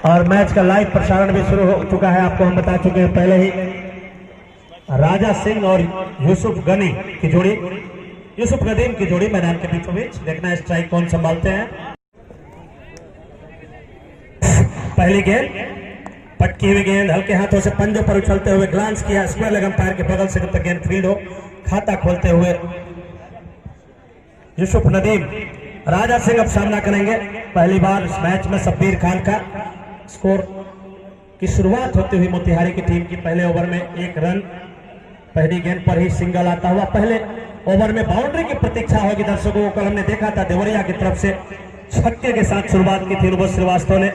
और मैच का लाइव प्रसारण भी शुरू हो चुका है। आपको हम बता चुके हैं पहले ही। राजा सिंह और यूसुफ गनी की जोड़ी, यूसुफ नदीम की जोड़ी मैदान के बीचों बीच। देखना स्ट्राइक कौन संभालते हैं। पहली गेंद पटकी हुई गेंद हल्के हाथों से पंजों पर उछलते हुए ग्लांस किया स्क्वायर लेग अंपायर के बगल से तक गेंद फील्ड हो। खाता खोलते हुए यूसुफ नदीम, राजा सिंह अब सामना करेंगे। पहली बार इस मैच में शब्बीर खान का स्कोर की शुरुआत होती हुई मोतिहारी की टीम की पहले ओवर में 1 रन। पहली गेंद पर ही सिंगल आता हुआ। पहले ओवर में बाउंड्री की प्रतीक्षा होगी दर्शकों को। कल हमने देखा था देवरिया की तरफ से छक्के के साथ शुरुआत की थी अनुभव श्रीवास्तव ने,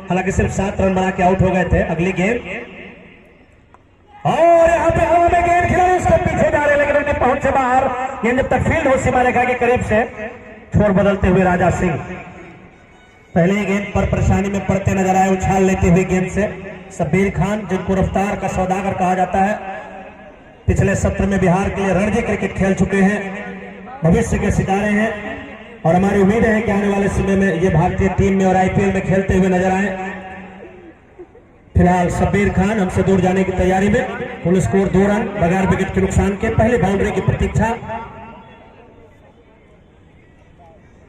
हालांकि सिर्फ 7 रन बना के आउट हो गए थे। अगली गेंद और यहाँ पे हवा में गेंद खिलाड़ी उसको पीछे जा रहे, लेकिन उनके पहुंच से बाहर। गेंद जब तक फील्ड हो सीमा रेखा के करीब से छोर बदलते हुए राजा सिंह पहले गेंद पर परेशानी में पड़ते नजर आए, उछाल लेते हुए गेंद से। शब्बीर खान जिनको रफ्तार का सौदागर कहा जाता है, पिछले सत्र में बिहार के लिए रणजी क्रिकेट खेल चुके हैं, भविष्य के सितारे हैं और हमारी उम्मीद है कि आने वाले समय में ये भारतीय टीम में और आईपीएल में खेलते हुए नजर आए। फिलहाल शब्बीर खान हमसे दूर जाने की तैयारी में। कुल स्कोर 2 रन बगैर विकेट के नुकसान के। पहले बाउंड्री की प्रतीक्षा।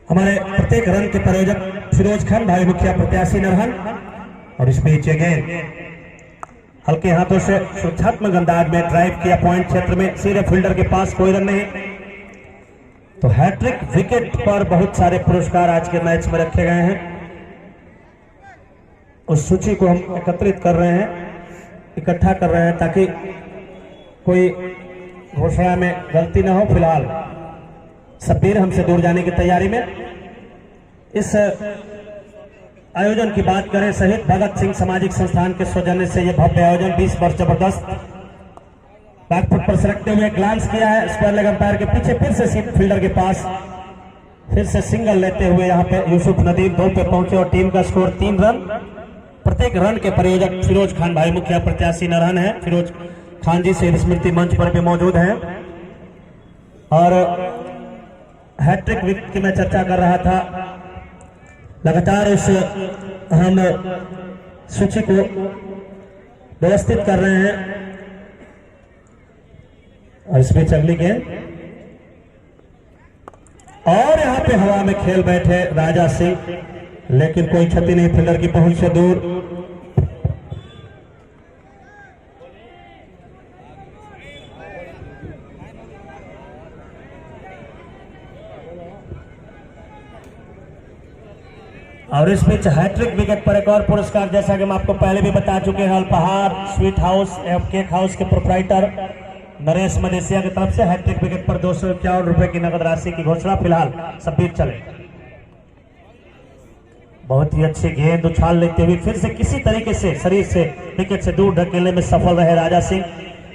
हमारे प्रत्येक रन के प्रायोजक फिरोज खान, भाई मुखिया प्रत्याशी नरहन। और इस बीच गेंद हल्के हाथों से सुरक्षात्मक अंदाज में ड्राइव किया पॉइंट क्षेत्र में, सीधे फील्डर के पास, कोई रन नहीं। तो हैट्रिक विकेट पर बहुत सारे पुरस्कार आज के मैच में रखे गए हैं। उस सूची को हम एकत्रित कर रहे हैं, इकट्ठा कर रहे हैं ताकि कोई घोषणा में गलती न हो। फिलहाल शब्बीर हमसे दूर जाने की तैयारी में। इस आयोजन की बात करें, शहीद भगत सिंह सामाजिक संस्थान के सौजन्य से यह भव्य आयोजन 20 वर्ष जबरदस्त। बैकफुट पर सरकते हुए ग्लांस किया है स्क्वायर लेग अंपायर के पीछे, फिर से सीट फील्डर के पास, फिर से सिंगल लेते हुए यहाँ पे यूसुफ नदीम 2 पे पहुंचे और टीम का स्कोर 3 रन। प्रत्येक रन के प्रायोजक फिरोज खान, भाई मुखिया प्रत्याशी नरहन है। फिरोज खान जी शहीद स्मृति मंच पर भी मौजूद हैं। और हैट्रिक विकेट की मैं चर्चा कर रहा था, लगातार इस हम सूची को व्यवस्थित कर रहे हैं। और इसमें अगली गेंद और यहाँ पे हवा में खेल बैठे राजा सिंह, लेकिन कोई क्षति नहीं, फील्डर की पहुंच से दूर। और इस बीच हैट्रिक विकेट पर एक और पुरस्कार, जैसा कि हम आपको पहले भी बता चुके हैं, अल्पहार स्वीट हाउस एवं केक हाउस के प्रोप्राइटर नरेश मदेशिया की तरफ से हैट्रिक विकेट पर 251 रुपए की नगद राशि की घोषणा। फिलहाल शब्बीर चले, बहुत ही अच्छी गेंद उछाल लेते हुए फिर से किसी तरीके से शरीर से विकेट से दूर ढकेलने में सफल रहे राजा सिंह।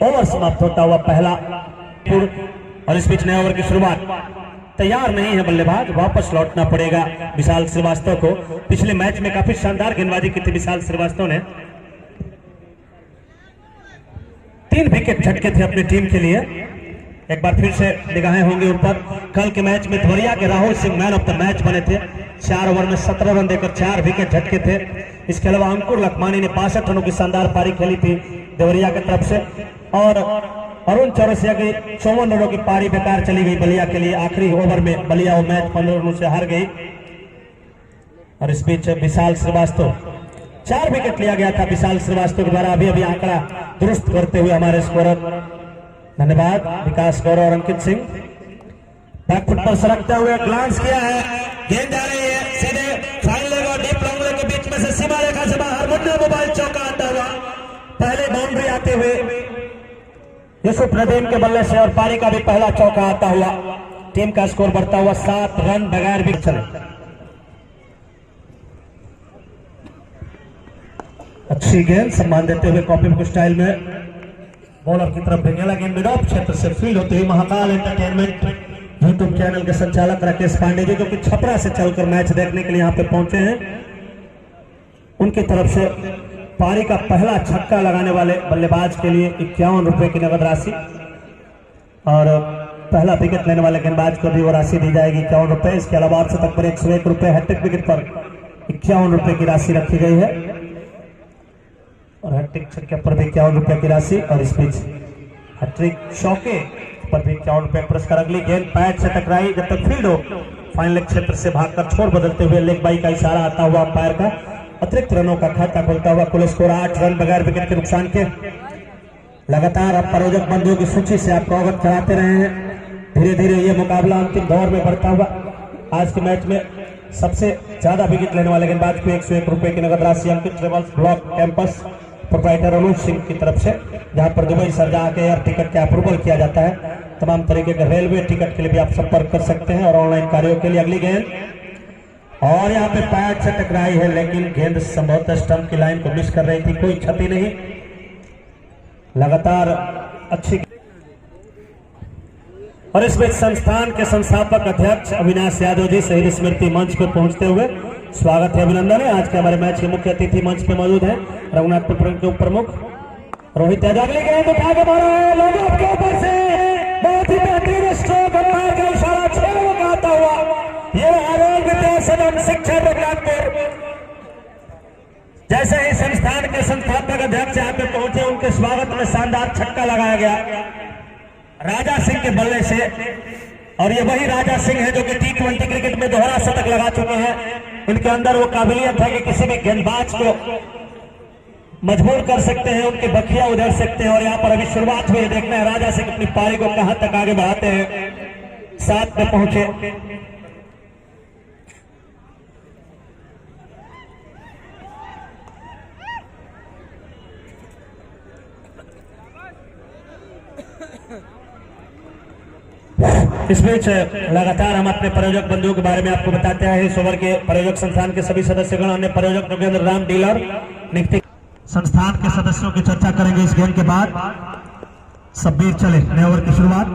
ओवर समाप्त होता हुआ पहला पूर्व। और इस बीच नए ओवर की शुरुआत। तैयार नहीं है बल्लेबाज, वापस लौटना पड़ेगा विशाल श्रीवास्तव को। पिछले मैच में काफी शानदार गेंदबाजी की थी विशाल श्रीवास्तव ने, 3 विकेट झटके थे अपनी टीम के लिए। एक बार फिर से निगाहें होंगी उन पर। कल के मैच में देवरिया के Rahul Singh man of the match बने थे, 4 ओवर में 17 रन देकर 4 विकेट झटके थे। इसके अलावा अंकुर लखमानी ने 62 रनों की शानदार पारी खेली थी देवरिया की तरफ से। और अरुण चौरसिया की 54 रनों की पारी बेकार चली गई बलिया के लिए। आखिरी ओवर में बलिया वो मैच 15 रनों से हार गई। और इस बीच विशाल श्रीवास्तव, 4 विकेट लिया गया था विशाल श्रीवास्तव के द्वारा। अभी अभी आंकड़ा दुरुस्त करते हुए हमारे स्कोरर, धन्यवाद विकास गौरव और अंकित सिंह। बैकफुट पर सरकते हुए ग्लांस किया है, गेंद जा रही है सीधे फाइन लेग और डीप लॉन्ग लेग के बीच में से सीमा रेखा से बाहर। मुन्ना मोबाइल चौका आता हुआ, पहले बाउंड्री आते हुए यूसुफ नदीम के बल्ले से और पारी का भी पहला चौका आता हुआ। टीम का स्कोर बढ़ता हुआ 7 रन बगैर विकेट चले। अच्छी गेंद सम्मान देते हुए कॉपी बुक स्टाइल में बॉलर की तरफ भेजने लगे। मिड ऑफ क्षेत्र से फील्ड होते हुए महाकाल एंटरटेनमेंट यूट्यूब चैनल के संचालक राकेश पांडे जी, जो कि छपरा से चलकर मैच देखने के लिए यहाँ पे पहुंचे हैं, उनकी तरफ से पारी का पहला छक्का लगाने वाले बल्लेबाज के लिए 51 रुपए की नगद राशि और पहला विकेट लेने वाले गेंदबाज को भी वो राशि दी जाएगी 51 रुपए। इसके अलावा 8 तक पर 101 रुपए, हैट्रिक विकेट पर 51 रुपए की राशि रखी गई है। हैट्रिक छक्के पर भी 51 रुपए की राशि और इस बीच हैट्रिक चौके पर भी 51 रुपए पुरस्कार। अगली गेंद पैड से टकराई, जब तक फील्ड हो फाइनल क्षेत्र से भागकर छोर बदलते हुए लेग बाई का इशारा आता हुआ अंपायर का अतिरिक्त रनों का खाता खुलता हुआ कुल स्कोर 8 रन बगैर विकेट के नुकसान के। लगातार अब प्रायोजक बंधुओं की सूची से आपको अवगत कराते रहे हैं। धीरे धीरे ये मुकाबला अंतिम दौर में बढ़ता हुआ। आज के मैच में सबसे ज्यादा विकेट लेने वाले गेंदबाज को 101 रुपए की नगद राशि अंकित ट्रेवल्स ब्लॉक कैंपस प्रोप्राइटर अनुज सिंह की तरफ से, जहां पर दुबई सर जाके एयर टिकट का अप्रूवल किया जाता है। तमाम तरीके के रेलवे टिकट के लिए भी आप संपर्क कर सकते हैं और ऑनलाइन कार्यों के लिए। अगली गेंद और यहाँ पे पैड से टकराई है, लेकिन गेंद संभवतः स्टंप की लाइन को मिस कर रही थी, कोई क्षति नहीं। लगातार अच्छी। और इस बीच संस्थान के संस्थापक अध्यक्ष अविनाश यादव जी शहीद स्मृति मंच पर पहुंचते हुए स्वागत है, अभिनंदन है। आज के हमारे मैच के मुख्य अतिथि मंच पे मौजूद है रघुनाथपुर के उप प्रमुख रोहित यादव। अगली गेंद उठा के मारा है लोगों के ऊपर से, बहुत ही बेहतरीन स्ट्रोक, अंपायर का इशारा 6 रनों का आता हुआ। ये आरोग्य विद्या सदन शिक्षा रघुनाथपुर। जैसे ही संस्थान के संस्थापक अध्यक्ष यहाँ पे पहुंचे, उनके स्वागत में शानदार छक्का लगाया गया राजा सिंह के बल्ले से। और ये वही राजा सिंह है जो कि T20 क्रिकेट में दोहरा शतक लगा चुके हैं। इनके अंदर वो काबिलियत है कि किसी भी गेंदबाज को मजबूर कर सकते हैं, उनके बखिया उधेड़ सकते हैं। और यहाँ पर अभी शुरुआत हुई है, देखना है राजा सिंह अपनी पारी को कहां तक आगे बढ़ाते हैं। 7 में पहुंचे। इस बीच लगातार हम अपने प्रायोजक बंधुओं के बारे में आपको बताते हैं। इस ओवर के प्रायोजक संस्थान के सभी सदस्यगण, अन्य प्रायोजक नगेंद्र राम डीलर नियुक्ति संस्थान के सदस्यों की चर्चा करेंगे इस गेंद के बाद। शब्बीर चले नए ओवर की शुरुआत।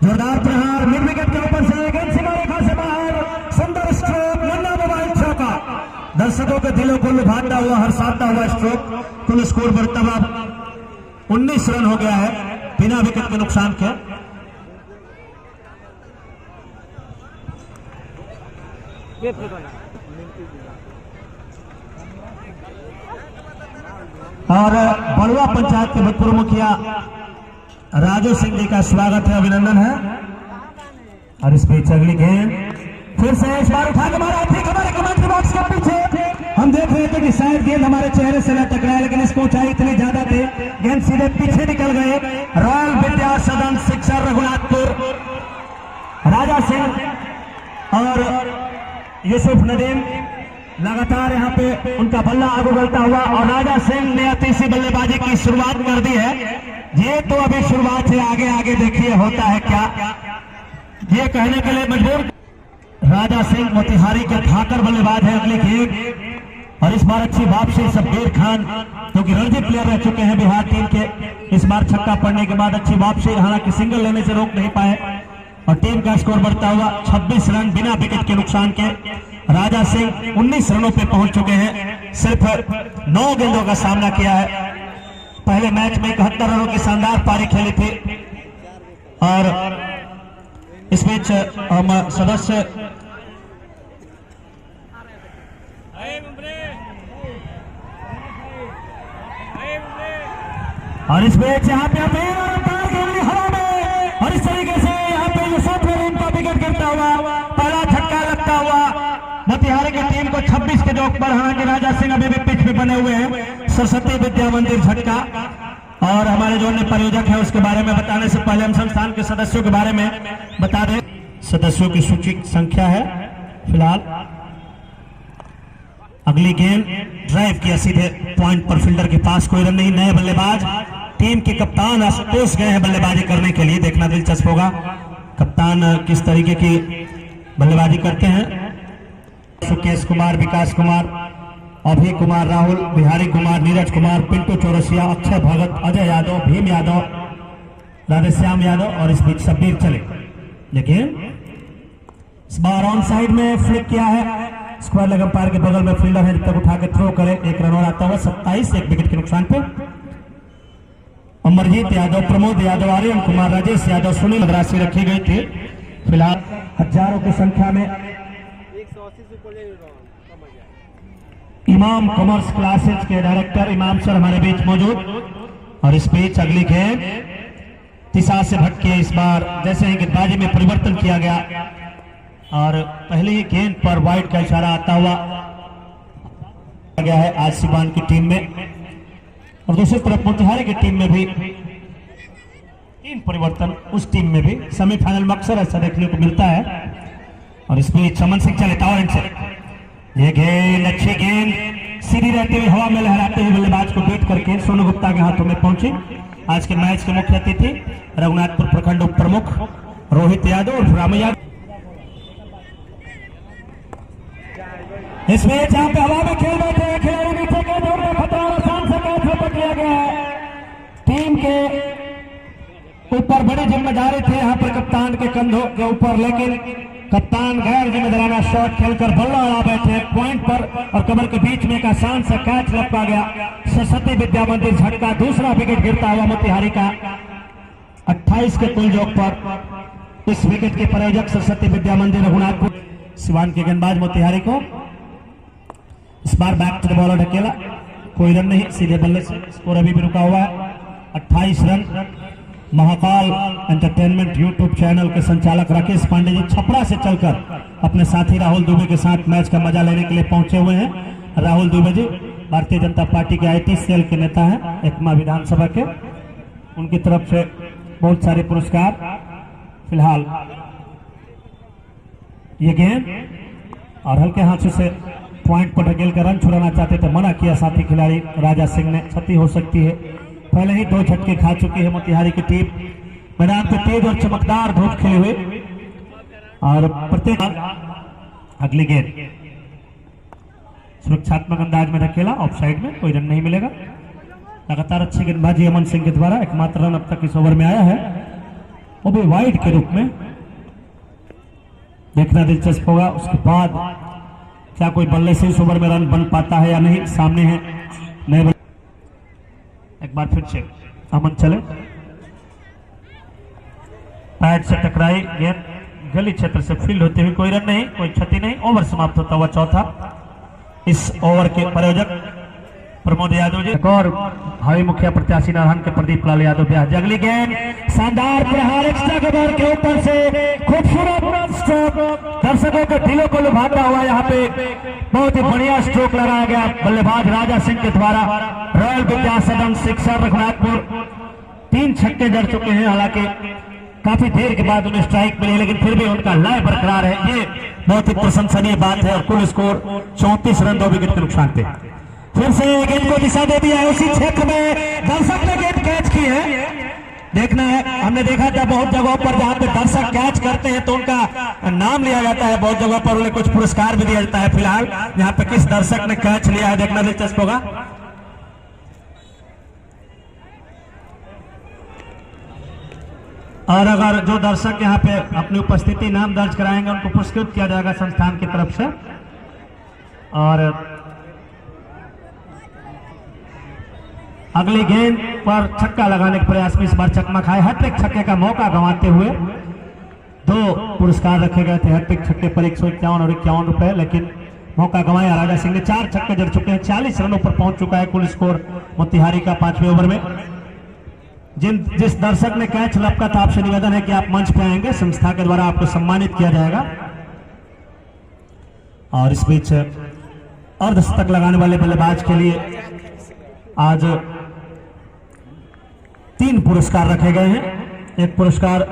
जोरदार प्रहार मिड विकेट के ऊपर से, गेंद सीमा रेखा से बाहर, सुंदर स्ट्रोक, नन्ना मोबाइल चौका। दर्शकों के दिलों को लुभाता हुआ, हर्षाता हुआ स्ट्रोक। कुल स्कोर बढ़ता हुआ 19 रन हो गया है बिना विकेट के नुकसान के। और बड़ुआ पंचायत के भूतपूर्व मुखिया राजू सिंह जी का स्वागत है, अभिनंदन है। और इस बीच अगली गेंद फिर से इस बार उठा के मारा, ठीक हमारे कमेंट्री बॉक्स के पीछे हम देख रहे थे कि शायद गेंद हमारे चेहरे से न टकराए, लेकिन इसको ऊंचाई इतनी ज्यादा थी, गेंद सीधे पीछे निकल गए। रॉयल विद्या सदन शिक्षा रघुनाथपुर, राजा सिंह और यूसुफ नदीम लगातार यहाँ पे उनका बल्ला आगे बढ़ता हुआ। और राजा सिंह ने तीसरी बल्लेबाजी की शुरुआत कर दी है। ये तो अभी शुरुआत है, आगे आगे देखिए होता है क्या, ये कहने के लिए मजबूर। राजा सिंह मोतिहारी के धाकर बल्लेबाज है। अगली गेंद और इस बार अच्छी वापसी शब्बीर खान जो कि रणजी प्लेयर रह चुके हैं बिहार टीम के, इस बार छक्का पड़ने के बाद अच्छी वापसी, हालांकि सिंगल लेने से रोक नहीं पाए। और टीम का स्कोर बढ़ता हुआ 26 रन बिना विकेट के नुकसान के। राजा सिंह 19 रनों पे पहुंच चुके हैं, सिर्फ 9 गेंदों का सामना किया है। पहले मैच में 71 रनों की शानदार पारी खेली थी। और इस बीच हम सदस्य और इस बीच यहाँ पे हवा में, और इस तरीके से यहाँ पे यूसुफ नदीम का विकेट गिरता हुआ, पहला छक्का लगता हुआ मोतिहारी की टीम को 26 के जोक पर। हालांकि राजा सिंह अभी भी पिच पे बने हुए हैं। सरस्वती विद्या मंदिर झटका। और हमारे जो अन्य प्रायोजक है उसके बारे में बताने से पहले हम संस्थान के सदस्यों के बारे में बता दें। सदस्यों की सूची संख्या है फिलहाल। अगली गेंद ड्राइव किया सीधे पॉइंट पर, फील्डर के पास कोई रन नहीं। नए बल्लेबाज टीम के कप्तान आशुतोष गए हैं बल्लेबाजी करने के लिए, देखना दिलचस्प होगा कप्तान किस तरीके की बल्लेबाजी करते हैं। सुकेश कुमार, विकास कुमार, अभय कुमार, राहुल, बिहारी कुमार, नीरज कुमार, पिंटू चौरसिया, अक्षय भगत, अजय यादव, भीम यादव, राधेश्याम यादव। और इस बीच शब्बीर चले, लेकिन इस बार ऑन साइड में फ्लिक किया है। स्क्वायर लेग अंपायर के बगल में फील्डर है, जब तक उठा के थ्रो करे 1 रन और आता हुआ। 27 एक विकेट के नुकसान पे। अमरजीत यादव, प्रमोद यादव, आर्यन कुमार, राजेश यादव, सुनील राशि रखी गई थी। फिलहाल हजारों की संख्या में इमाम कॉमर्स क्लासेज के डायरेक्टर इमाम सर हमारे बीच मौजूद। और इस बीच अगली गेंद दिशा से भटके, इस बार जैसे ही गेंदबाजी में परिवर्तन किया गया और पहली ही गेंद पर वाइड का इशारा आता हुआ गया है आज सिवान की टीम में। और दूसरी तरफ मोतिहारी की टीम में भी 3 परिवर्तन, उस टीम में भी सेमीफाइनल में अक्सर ऐसा देखने को मिलता है। और इस बीच चमन सिंह चले टावर से, ये गेंद अच्छी गेंद सीधी रहते हुए हवा में लहराते हुए बल्लेबाज को बीट करके सोनू गुप्ता के हाथों में पहुंची। आज के मैच के मुख्य अतिथि रघुनाथपुर प्रखंड उप प्रमुख रोहित यादव और रामैया। इसमें जहां पे हवा में खेल बैठे हैं खिलाड़ी, नीचे के जोर में खतरा आसान से कैच पकड़ लिया गया है। टीम के ऊपर बड़ी जिम्मेदारी थी यहाँ पर कप्तान के कंधों के ऊपर, लेकिन कप्तान गैर जिम्मेदाराना शॉट खेलकर बल्ला उड़ा बैठे पॉइंट पर और कमर के बीच में एक आसान सा कैच लपका गया। सरस्वती विद्या मंदिर झटका, दूसरा विकेट गिरता हुआ मोतिहारी का 28 के कुल योग पर। इस विकेट के प्रायोजक सरस्वती विद्या मंदिर रघुनाथपुर। सिवान के गेंदबाज मोतिहारी को इस बार बैक टू द बॉलर ढकेला, कोई रन नहीं, सीधे बल्ले से स्कोर अभी भी रुका हुआ है 28 run. Mahakal entertainment YouTube channel के संचालक राकेश पांडे जी छपरा से चलकर अपने साथी राहुल दुबे के साथ मैच का मजा लेने के लिए पहुंचे हुए हैं। राहुल दुबे जी भारतीय जनता पार्टी के IT सेल के नेता हैं, एकमा विधानसभा के। उनकी तरफ से बहुत सारे पुरस्कार। फिलहाल ये गेंद और हल्के हाथों से पॉइंट पर ढकेल कर रन छुड़ाना चाहते थे, मना किया साथी खिलाड़ी राजा सिंह ने। क्षति हो सकती है, पहले ही 2 झटके खा चुकी है मोतिहारी की टीम। मैदान पे तेज और चमकदार धूप खिले हुए और प्रत्येक अगली गेंद सुरक्षात्मक अंदाज में ढकेला, ऑफ साइड में, कोई रन नहीं मिलेगा। लगातार अच्छी गेंदबाजी अमन सिंह के द्वारा, एकमात्र रन अब तक इस ओवर में आया है, वो भी वाइड के रूप में। देखना दिलचस्प होगा उसके बाद क्या कोई बल्ले से इस ओवर में रन बन पाता है या नहीं। सामने है नए, एक बार फिर से अमन चले, पैड से टकराई गेंद, गली क्षेत्र से फील्ड होते हुए कोई रन नहीं, कोई क्षति नहीं। ओवर समाप्त होता हुआ चौथा। इस ओवर के प्रायोजक प्रमोद यादव जी और भावी मुखिया प्रत्याशी नारायण के प्रदीप लाल यादव ब्याह। अगली गेंद शानदार प्रहार एक्स्ट्रा कवर के ऊपर से खूबसूरत स्ट्रोक, दर्शकों के दिलों को लुभाता हुआ यहाँ पे बहुत ही बढ़िया स्ट्रोक लगाया गया बल्लेबाज राजा सिंह के द्वारा। रॉयल विद्या सदन शिक्षक रघुनाथपुर 3 छक्के जड़ चुके हैं, हालांकि काफी देर के बाद उन्हें स्ट्राइक मिली, लेकिन फिर भी उनका लय बरकरार है। ये बहुत ही प्रशंसनीय बात है। और कुल स्कोर 34 रन 2 विकेट के नुकसान पे। फिर से गेंद को दिशा दे दिया है, उसी क्षेत्र में दर्शक ने गेंद कैच की है। देखना है, हमने देखा था बहुत जगहों पर जहां पे दर्शक कैच करते हैं तो उनका नाम लिया जाता है, बहुत जगहों पर उन्हें कुछ पुरस्कार भी दिया जाता है। फिलहाल यहाँ पे किस दर्शक ने कैच लिया है देखना दिलचस्प होगा। और अगर जो दर्शक यहाँ पे अपनी उपस्थिति नाम दर्ज कराएंगे उनको पुरस्कृत किया जाएगा संस्थान की तरफ से। और अगली गेंद पर छक्का लगाने के प्रयास में इस बार चकमा खाए, हैट्रिक छक्के का मौका गंवाते हुए 2 पुरस्कार रखे गए थे हैट्रिक छक्के पर 151 और 51 रुपए, लेकिन मौका गंवाया राजा सिंह ने। 4 छक्के जड़ चुके हैं, 40 रनों पर पहुंच चुका है कुल स्कोर मोतिहारी का 5वें ओवर में। जिस दर्शक ने कैच लपका था, आपसे निवेदन है कि आप मंच पे आएंगे, संस्था के द्वारा आपको सम्मानित किया जाएगा। और इस बीच अर्धशतक लगाने वाले बल्लेबाज के लिए आज 3 पुरस्कार रखे गए हैं। एक पुरस्कार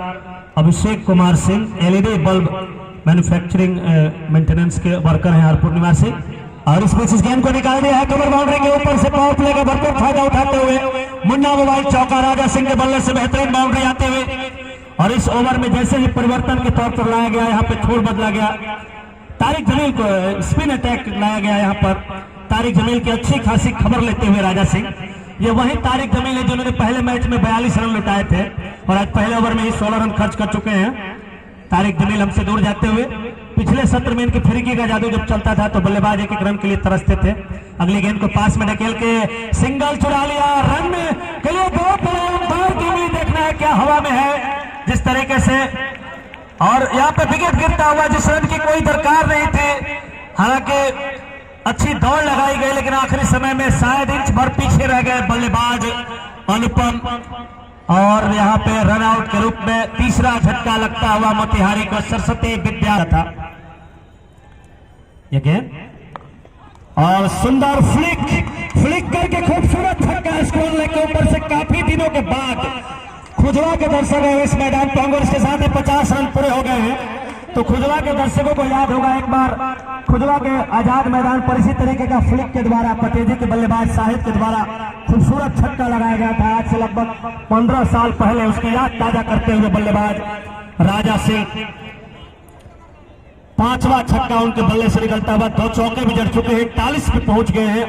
Abhishek Kumar Singh, LED bulb manufacturing maintenance के वर्कर हैं हरपुर निवासी। और इस बीच इस गेंद को निकाल दिया है कवर बाउंड्री के ऊपर से, पावर प्ले का भरपूर फायदा उठाते हुए मुन्ना मोबाइल चौका, राजा सिंह के बल्ले से बेहतरीन बाउंड्री आते हुए। और इस ओवर में जैसे ही परिवर्तन के तौर पर लाया गया, यहाँ पे छोड़ बदला गया, तारिक जमील को स्पिन अटैक लाया गया। यहाँ पर तारिक जमील की अच्छी खासी खबर लेते हुए राजा सिंह, ये वही तारिक जमील है जिन्होंने पहले मैच में 42 रन लुटाए थे और आज पहले ओवर में ही 16 रन खर्च कर चुके हैं। तारिक जमील हमसे दूर जाते हुए, पिछले सत्र में इनकी फ्रीकी का जादू जब चलता था तो बल्लेबाज एक रन के लिए तरसते थे। अगली गेंद को पास में ढकेल के सिंगल चुरा लिया, रन के लिए बहुत बड़ा टीम। देखना है क्या हवा में है जिस तरीके से, और यहाँ पे विकेट गिरता हुआ जिस रन की कोई दरकार नहीं थी। हालांकि अच्छी दौड़ लगाई गई, लेकिन आखिरी समय में शायद इंच भर पीछे रह गए बल्लेबाज अनुपम, और यहाँ पे रन आउट के रूप में तीसरा झटका लगता हुआ मोतिहारी को सरस्वती विद्या था। ये गेंद और सुंदर फ्लिक करके खूबसूरत छक्का स्कोर लेके ऊपर से काफी दिनों के बाद खुजवा के दर्शक है इस मैदान पर, और इसके साथ ही 50 रन पूरे हो गए हैं। तो खुजवा के दर्शकों को याद होगा एक बार खुजवा के आजाद मैदान पर इसी तरीके का फ्लिक के द्वारा पतेजी के बल्लेबाज शाहिद के द्वारा खूबसूरत छक्का लगाया गया था। आज से लगभग 15 साल पहले उसकी याद ताजा करते हुए बल्लेबाज राजा सिंह, 5वां छक्का उनके बल्ले से निकलता हुआ, 2 चौके भी जड़ चुके हैं, 41 पे पहुंच गए हैं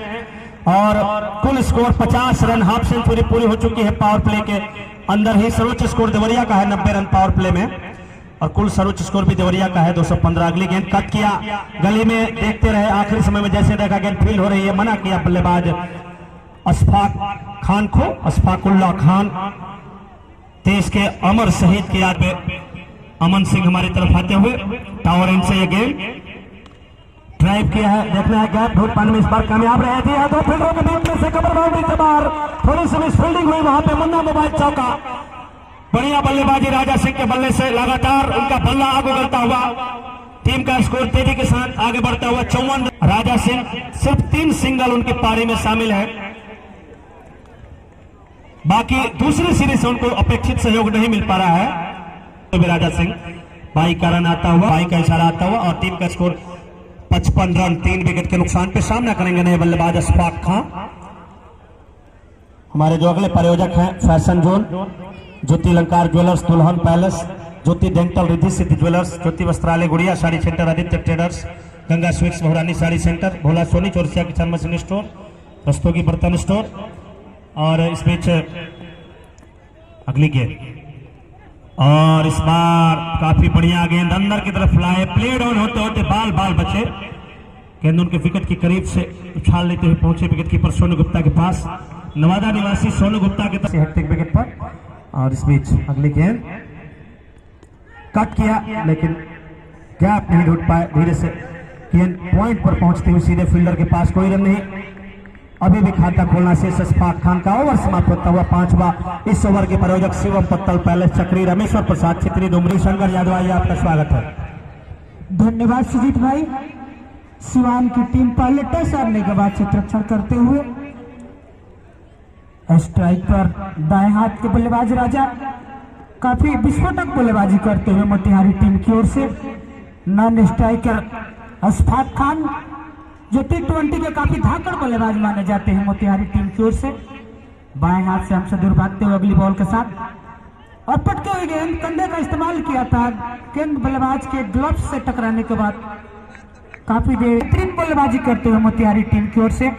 और कुल स्कोर 50 रन, हाफ सेंचुरी पूरी हो चुकी है पावर प्ले के अंदर ही। सर्वोच्च स्कोर देवरिया का है 90 रन पावर प्ले में, और कुल सर्वोच्च स्कोर भी देवरिया का है 215। अगली गेंद कट किया, गली में देखते रहे, आखिरी समय में जैसे देखा गेंद फील हो रही है, मना किया बल्लेबाज अशफाक खान को, अशफाकुल्लाह खान। देश के अमर शहीद की याद में अमन सिंह हमारी तरफ आते हुए टावर एंड से ये गेंद ड्राइव किया है, देखना है गैप ढूंढ पाने में इस बार कामयाब रहे थे। 2 फील्डरों के बीच में से कवर बाउंड्री से बाहर, थोड़ी सी मिसफील्डिंग हुई, वहां पे मुन्ना मोबाइल चौका। बढ़िया बल्लेबाजी राजा सिंह के बल्ले से, लगातार उनका बल्ला आगे बढ़ता हुआ, टीम का स्कोर तेजी के साथ आगे बढ़ता हुआ 54। राजा सिंह सिर्फ 3 सिंगल उनकी पारी में शामिल है, बाकी दूसरी सीरीज से उनको अपेक्षित सहयोग नहीं मिल पा रहा है। तो राजा सिंह भाई का रन आता हुआ, भाई का इशारा आता हुआ, और टीम का स्कोर 55 रन, 3 विकेट के नुकसान पे सामना करेंगे नए बल्लेबाज अशफाक खान। हमारे जो अगले प्रायोजक हैं फैशन जोन, ज्योति Alankar jewellers, Dulhan palace, Jyoti dental, Riddhi Siddhi jewellers, Jyoti Vastralaya Gudiya sari centre, Aditya traders, Ganga sweets Bahurani sari centre, Bhola Soni Chaurasia kitchen machine store, Rastogi Bartan store. और इस बीच अगली गेंद, और इस बार काफी बढ़िया गेंद अंदर की तरफ लाए, प्ले डाउन होते होते बाल बचे, गेंद उनके विकेट के करीब से उछाल लेते हुए पहुंचे विकेट कीपर सोनू गुप्ता के पास, नवादा निवासी सोनू गुप्ता के तरफ हैट्रिक विकेट पर। और इस बीच अगली गेंद कट किया, लेकिन गैप नहीं ढूंढ पाए, धीरे से गेंद पॉइंट पर पहुंचते हुए सीधे फील्डर के पास, कोई रन नहीं। अभी भी खाता खोलना शेष अशफाक खान का। ओवर समाप्त होता हुआ 5वां। इस ओवर के प्रायोजक शिवम पत्तल पैलेस चक्री, रमेश्वर प्रसाद छित्री डुमरी, शंकर यादव, आपका स्वागत है। धन्यवाद सुजीत भाई। सिवान की टीम पहले टच हारने के बाद क्षेत्ररक्षण करते हुए स्ट्राइक पर दाएं हाथ के बल्लेबाज राजा काफी विस्फोटक बल्लेबाजी करते हुए मोतिहारी टीम की ओर से। नॉन स्ट्राइकर अशफाक खान जो T20 के काफी धाकड़ बल्लेबाज माने जाते हैं मोतिहारी टीम की ओर से, बाएं हाथ से हमसे दूर भागते हुए अगली बॉल के साथ, और पटके हुए गेंद कंधे का इस्तेमाल किया था, गेंद बल्लेबाज के ग्लव्स से टकराने के बाद काफी देर बेहतरीन बल्लेबाजी करते हुए मोतिहारी टीम की ओर से।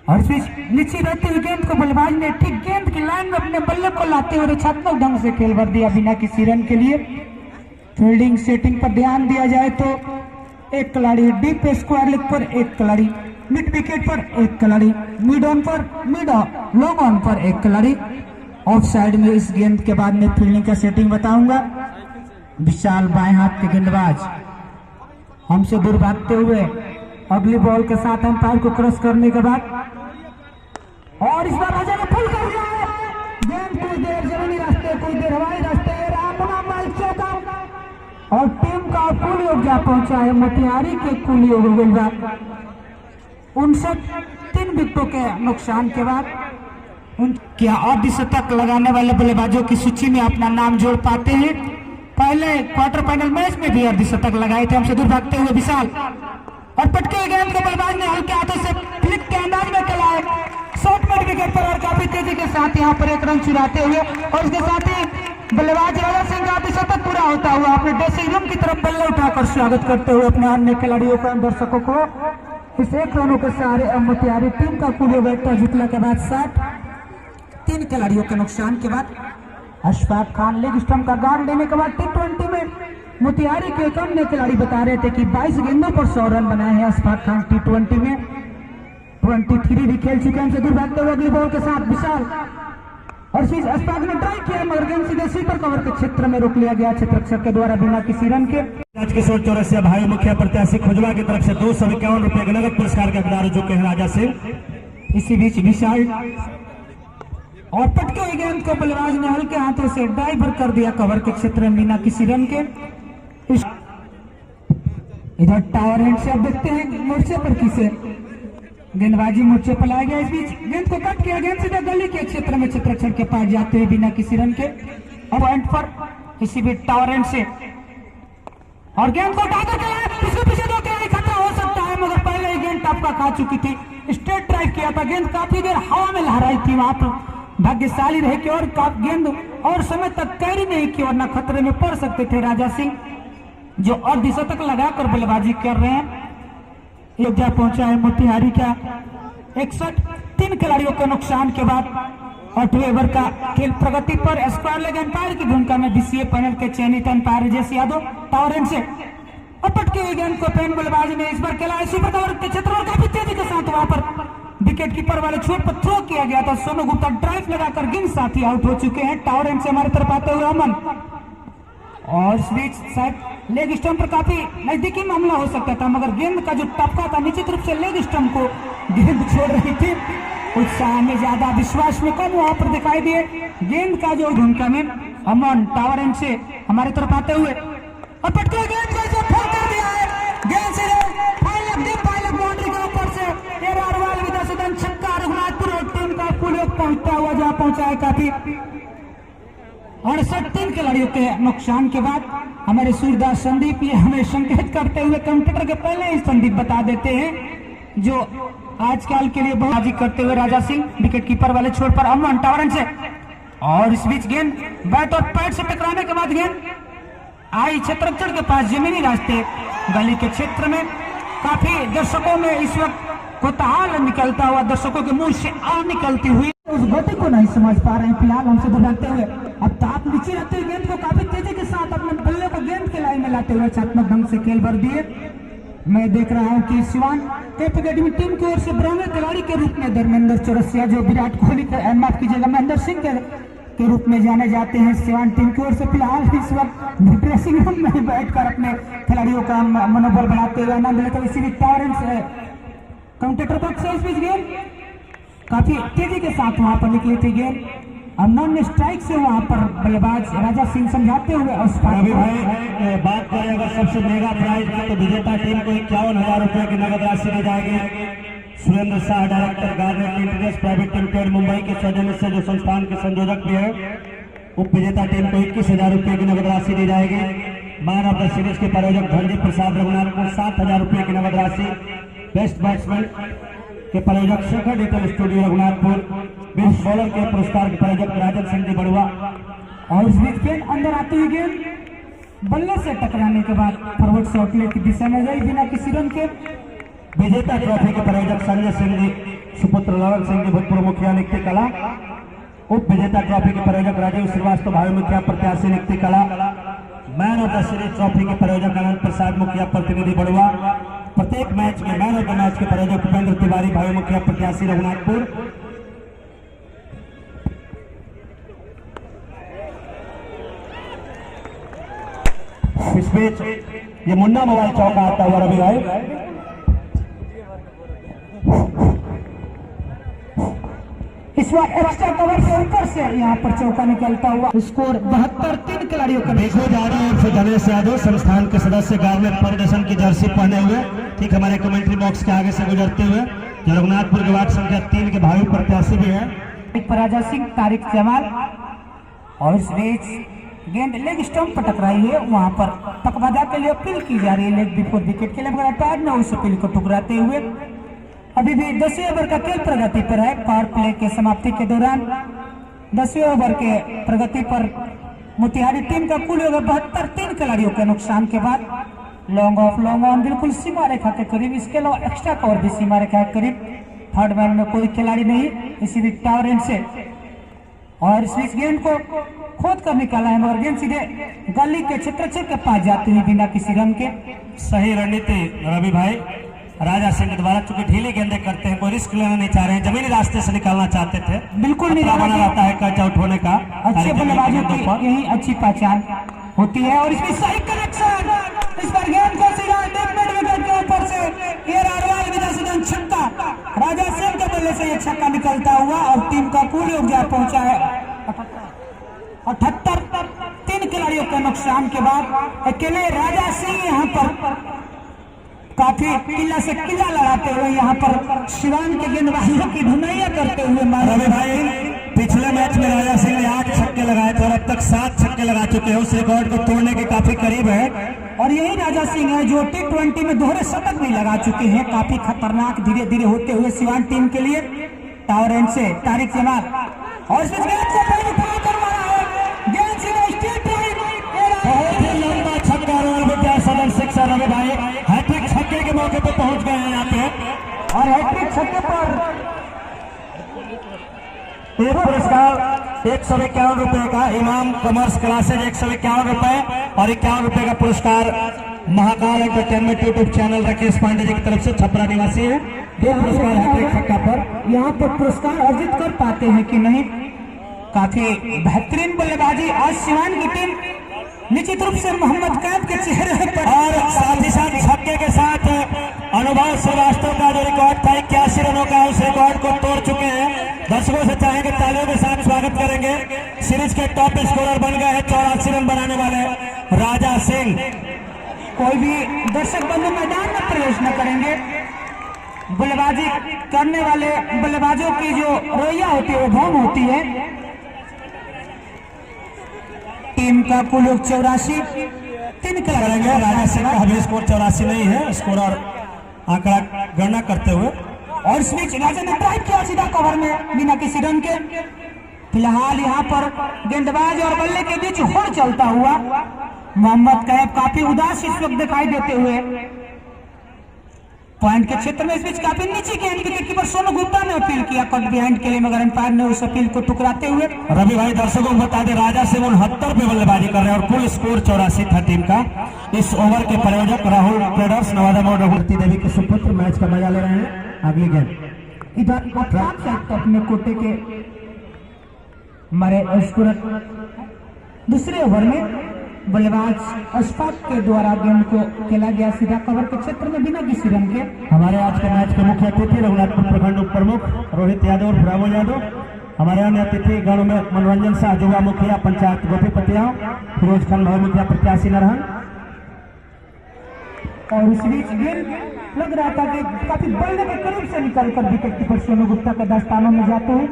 और इस बीच नीचे रहती हुई गेंद को बल्लेबाज ने ठीक गेंद की लाइन में अपने बल्ले को लाते हुए रक्षात्मक ढंग से खेल भर दिया बिना किसी रन के लिए। फील्डिंग सेटिंग पर ध्यान दिया जाए तो एक खिलाड़ी डीप स्क्वायर लेग पर, एक खिलाड़ी मिड विकेट पर, एक खिलाड़ी मिड ऑन पर, मिड लॉन्ग ऑन पर एक खिलाड़ी। ऑफ साइड में इस गेंद के बाद में फील्डिंग का सेटिंग बताऊंगा। विशाल बाएं हाथ के गेंदबाज हमसे दूर भागते हुए अगली बॉल के साथ अंपायर को क्रॉस करने के बाद, और इस बार राजा ने पुल कर दिया है गेंद, कुछ देर जमीनी रास्ते, कुछ देर हवाई रास्ते, चौका, और टीम का कुल योग जा पहुंचा है मोतिहारी के कुल योग 59 विकेटों के नुकसान के बाद। क्या अर्धशतक लगाने वाले बल्लेबाजों की सूची में अपना नाम जोड़ पाते हैं? पहले क्वार्टर फाइनल मैच में भी अर्धशतक लगाए थे हमसे दूर भागते हुए विशाल, और पटके गेंद को बल्लेबाज ने हल्के हाथों से फ्लिक के अंदाज में खेला, शॉर्ट मिड विकेट पर, और काफी तेजी के साथ यहाँ पर एक रन चुराते हुए, और इसके साथ ही बल्लेबाज राजा सिंह का अर्धशतक पूरा होता हुआ अपने ड्रेसिंग रूम की तरफ बल्ले उठाकर स्वागत करते हुए अपने अन्य खिलाड़ियों का, दर्शकों को इस 1 रनों के सहारे मोतिहारी टीम का कुल योग जीतने के बाद 3 खिलाड़ियों के नुकसान के बाद अशफाक खान लेग स्टंप का गार्ड लेने के बाद T20 में मोतिहारी के एक अन्य खिलाड़ी बता रहे थे कि 22 गेंदों पर 100 रन बनाए हैं अशफाक खान। T20 में 23 भी खेल चुके हैं। दूर भागते हुए अगली बॉल के साथ विशाल और स्विच अस्पाग ने ट्राई किया मगर गेंद सीधे स्वीपर कवर के क्षेत्र में रोक लिया गया क्षेत्ररक्षक के द्वारा बिना किसी रन के। राजकिशोर चौरसिया भाई मुखिया प्रत्याशी खुजवा की तरफ से 251 रुपए के नगद पुरस्कार के हकदार हो चुके हैं राजा सिंह। इसी बीच विशाल और पटके हुए गेंद को बल्लेबाज ने हल्के हाथों से ड्राइवर कर दिया कवर के क्षेत्र में बिना किसी रन के। इधर टावर हैंड से अब देखते हैं मोर्चे पर किसे गेंदबाजी मोर्चे पर लाया गया। इस बीच गेंद को कट किया, गेंद सीधा गली के क्षेत्र में क्षेत्ररक्षक के पास जाते हुए बिना किसी रन के। अब एंड पर इसी बीच टावर हैंड से और गेंद को उठाकर के इसके पीछे दो खिलाड़ी खतरा हो सकता है मगर पहले ही गेंद टपका खा चुकी थी। स्ट्रेट ड्राइव किया था, गेंद काफी देर हवा में लहराई थी, वहां पर भाग्यशाली रहे कि और गेंद और समय तक कैरी नहीं की वरना खतरे में पड़ सकते थे राजा सिंह जो अर्धशतक लगाकर बल्लेबाजी कर रहे हैं। अयोध्या पहुंचा है मोतिहारी का 61 3 खिलाड़ियों के नुकसान के बाद 8वें ओवर का खेल प्रगति पर स्क्वायर लेग अंपायर की भूमिका में बीसीए पैनल के चयनित umpire Rajesh Yadav tower hand से अपटके हुए गेंद को पेन बल्लेबाज ने इस बार खेला सुपर कवर के क्षेत्र में काफी तेजी के साथ वहां पर विकेट कीपर वाले छोर पर थ्रो किया गया था। सोनू गुप्ता ड्राइव लगाकर गिन साथी आउट हो चुके हैं। टावर हैंड से हमारी तरफ आते हुए अमन और इस बीच शायद लेग स्टंप पर काफी नजदीकी मामला हो सकता था मगर गेंद का जो टपका था निश्चित रूप से लेग स्टंप को गेंद छोड़ रही थी। उत्साह में ज्यादा विश्वास में कम वहां पर दिखाई दिए। गेंद का जो भूमिका में अमन टावर हैंड से हमारी तरफ आते हुए और पटके गेंद को इसे फोड़ कर दिया है। गेंद से पायलट बाउंड्री के ऊपर से एरारवाल विदा सदन छक्का रघुनाथपुर और टीम का पुल पहुंचता हुआ जहां पहुंचा है काफी 68 3 खिलाड़ियों के नुकसान के बाद हमारे सूरदास संदीप ये हमें संकेत करते हुए कंप्यूटर के पहले ही संदीप बता देते हैं जो आजकल के लिए बाजी करते हुए राजा सिंह विकेट कीपर वाले छोर पर अमन टावर हैंड से और इस बीच गेंद बैट और पैड से टकराने के बाद गेंद आई क्षेत्ररक्षक के पास जमीनी रास्ते गली के क्षेत्र में। काफी दर्शकों में इस वक्त कोतवाल निकलता हुआ दर्शकों के मुंह से आग निकलती हुई उस गति को नहीं समझ पा रहे हैं फिलहाल हमसे दबाते हुए। अब ताप नीचे रहते हुए गेंद को काफी तेजी के साथ अपने बल्ले को गेंद के लाइन में लाते हुए चात्मक ढंग से खेल भर दिए। मैं देख रहा हूं कि सिवान टेप अकेडमी टीम की ओर से ब्राह्मण खिलाड़ी के रूप में धर्मेंद्र चौरसिया जो विराट कोहली के माफ कीजिएगा महेंद्र सिंह के रूप में जाने जाते हैं सिवान टीम की ओर से फिलहाल इस वक्त ड्रेसिंग रूम में बैठकर अपने खिलाड़ियों का मनोबल बढ़ाते हुए आनंद लेते हुए इसी टावर से काउंटेटर बॉक्स से इस बीच गेंद काफी तेजी के साथ वहां पर निकली थी गेंद और नॉन स्ट्राइक से वहां पर बल्लेबाज राजा सिंह समझाते हुए अभी भाई बात करें अगर सबसे महंगा प्राइज तो विजेता टीम को 51,000 रुपए की नगद राशि दी जाएगी। Surendra Shah director garden internet private limited Mumbai के सौजन्य से जो संस्थान के संयोजक भी है उप विजेता टीम को 21,000 रुपए की नगद राशि दी जाएगी। मैन ऑफ द सीरीज के प्रायोजक धनजीत प्रसाद रघुनाथ को 7,000 रुपए की नगद राशि। बेस्ट बैट्समैन के प्रायोजक Shekhar digital studio Raghunathpur. Best bowler के पुरस्कार के प्रायोजक राजन सिंह जी बड़ुआ। और इस बीच गेंद अंदर आती हुई गेंद बल्ले से टकराने के बाद फॉरवर्ड शॉटलेग की दिशा में गई बिना किसी रन के। विजेता ट्रॉफी के प्रायोजक संजय सिंह जी सुपुत्र ललन सिंह जी भूतपूर्व मुखिया नियुक्ति कला। उप विजेता ट्रॉफी के प्रायोजक राजीव श्रीवास्तव भाई मुखिया प्रत्याशी नियुक्ति कला। Man of the series trophy के प्रायोजक अनंत प्रसाद मुखिया प्रतिनिधि बड़ुआ। प्रत्येक मैच में मैन ऑफ द मैच के प्रायोजक उपेंद्र तिवारी भाई मुखिया प्रत्याशी रघुनाथपुर। इस बीच ये मुन्ना मोबाइल चौका आता हुआ रवि भाई इस बार एक्स्ट्रा कवर के ऊपर से यहाँ पर चौका निकलता हुआ स्कोर 72 3 खिलाड़ियों का देखो जा रहे हैं फिर गणेश यादव संस्थान के सदस्य गार्मेंट फाउंडेशन की जर्सी पहने हुए ठीक हमारे कमेंट्री बॉक्स के आगे से गुजरते हुए जो रघुनाथपुर के वार्ड संख्या 3 के भाई प्रत्याशी भी है राजा सिंह तारिक जमाल। और इस बीच गेंद लेग स्टंप पर टकराई है वहां पर तकवादा के लिए अपील की जा रही है लेग बिफोर विकेट के लिए मगर पैड ने उस अपील को ठुकराते हुए अभी भी 10वें ओवर का खेल प्रगति पर है। पावर प्ले के समाप्ति के दौरान 10वें ओवर के प्रगति पर मोतिहारी टीम का कुल ओवर 72 3 खिलाड़ियों के नुकसान के बाद लॉन्ग ऑन बिल्कुल सीमा रेखा के करीब। इसके अलावा एक्स्ट्रा कवर भी सीमा रेखा के करीब। थर्ड मैन में कोई खिलाड़ी नहीं इसी टावर एंड से और इस गेंद को खोद कर निकाला है मगर गेंद सीधे गली के क्षेत्र के पास जाती हुई बिना किसी रन के। सही रणनीति रवि भाई राजा सिंह द्वारा, चूंकि ढीली गेंदे करते हैं, कोई रिस्क लेना नहीं चाह रहे हैं, जमीनी रास्ते से निकालना चाहते थे, बिल्कुल नहीं बना रहता है कट आउट होने का। अच्छे बल्लेबाजों की यही अच्छी पहचान होती है। और इसमें सही कनेक्शन, इस पर गेंद को सीधा मिड विकेट के ऊपर से ये विदासीधन छक्का, राजा सिंह के बल्ले से ये छक्का निकलता हुआ और टीम का कुल योगदान पहुंचा है 78। 3 खिलाड़ियों के नुकसान के बाद अकेले राजा सिंह यहाँ पर काफी किला से किला लड़ाते हुए यहाँ पर शिवान के गेंदबाजों की धुनैया करते हुए रवि भाई, पिछले मैच में राजा सिंह ने 8 छक्के लगाए थे और अब तक 7 छक्के लगा चुके हैं, उस रिकॉर्ड को तोड़ने के काफी करीब है। और यही राजा सिंह है जो T20 में दोहरे शतक भी लगा चुके हैं। काफी खतरनाक धीरे धीरे होते हुए सिवान टीम के लिए। टावर एंड से तारिक जमाल और इस गेंद को पहले उठा कर मारा है, गेंद सीधा स्ट्रेट बहुत ही लंबा छक्का, सदन सिक्सर। रवि भाई हैट्रिक छक्के के मौके पर पहुंच गए हैं यहाँ पे, और हैट्रिक छक्के पर एक पुरस्कार 151 रुपए का, इमाम कॉमर्स क्लासेज 151 रुपए और 51 रुपए का पुरस्कार Mahakal entertainment YouTube channel Rakesh Pandey ji की तरफ से, छपरा निवासी है। 2 पुरस्कार हैट्रिक छक्का पर। यहाँ पर पुरस्कार अर्जित कर पाते हैं कि नहीं। काफी बेहतरीन बल्लेबाजी आज सिवान की टीम निश्चित रूप से मोहम्मद कैफ के चेहरे पर, और साथ ही साथ छक्के के साथ अनुभव श्रीवास्तव का जो रिकॉर्ड था 81 रनों का, उस रिकॉर्ड को तोड़ चुके हैं। दर्शकों से चाहेंगे तालियों के साथ स्वागत करेंगे। सीरीज के टॉप स्कोरर बन गए हैं 84 रन बनाने वाले राजा सिंह। कोई भी दर्शक बंधु मैदान में प्रवेश न करेंगे। बल्लेबाजी करने वाले बल्लेबाजों की जो रवैया होती है वो भौम होती है। टीम का कुल 84, 3 करेंगे। राजा सिंह का अभी स्कोर 84 नहीं है, स्कोर और आंकड़ा गणना करते हुए। और इस बीच राजा ने ड्राइव किया सीधा कवर में बिना किसी रन के। फिलहाल यहाँ पर गेंदबाज और बल्ले के बीच होड़ चलता हुआ मोहम्मद कैफ काफी उदास इस वक्त दिखाई देते हुए पॉइंट के क्षेत्र में। इस बीच काफी नीचे गेंद विकेट कीपर सोनू गुप्ता ने अपील किया कट बिहाइंड के लिए, मगर अंपायर ने उस अपील को ठुकराते हुए। रवि भाई, दर्शकों को बता दें राजा सिंह 69 पे बल्लेबाजी कर रहे हैं और कुल स्कोर 84 था टीम का। इस ओवर के प्रायोजक राहुल ट्रेडर्स नवादा मोड़ रघुवती देवी के सुपुत्र मैच का मजा ले रहे हैं। अगली गेंद इधर अपने कोटे के हमारे दूसरे ओवर में बल्लेबाज अशफाक के द्वारा गेंद को खेला गया सीधा कवर के क्षेत्र में बिना किसी रन के। हमारे आज के मैच के मुख्य अतिथि रघुनाथपुर प्रखंड उप प्रमुख रोहित यादव और रामो यादव। हमारे अन्य अतिथि गणों में मनोरंजन शाह, जुवा मुखिया पंचायत गोपीपतिया, फिरोज खान भाई मुखिया प्रत्याशी नरहन। और इस बीच गेंद लग रहा था कि काफी बल्ले के करीब से निकलकर विकेट कीपर सोनू गुप्ता के दास्तानों में जाते हैं।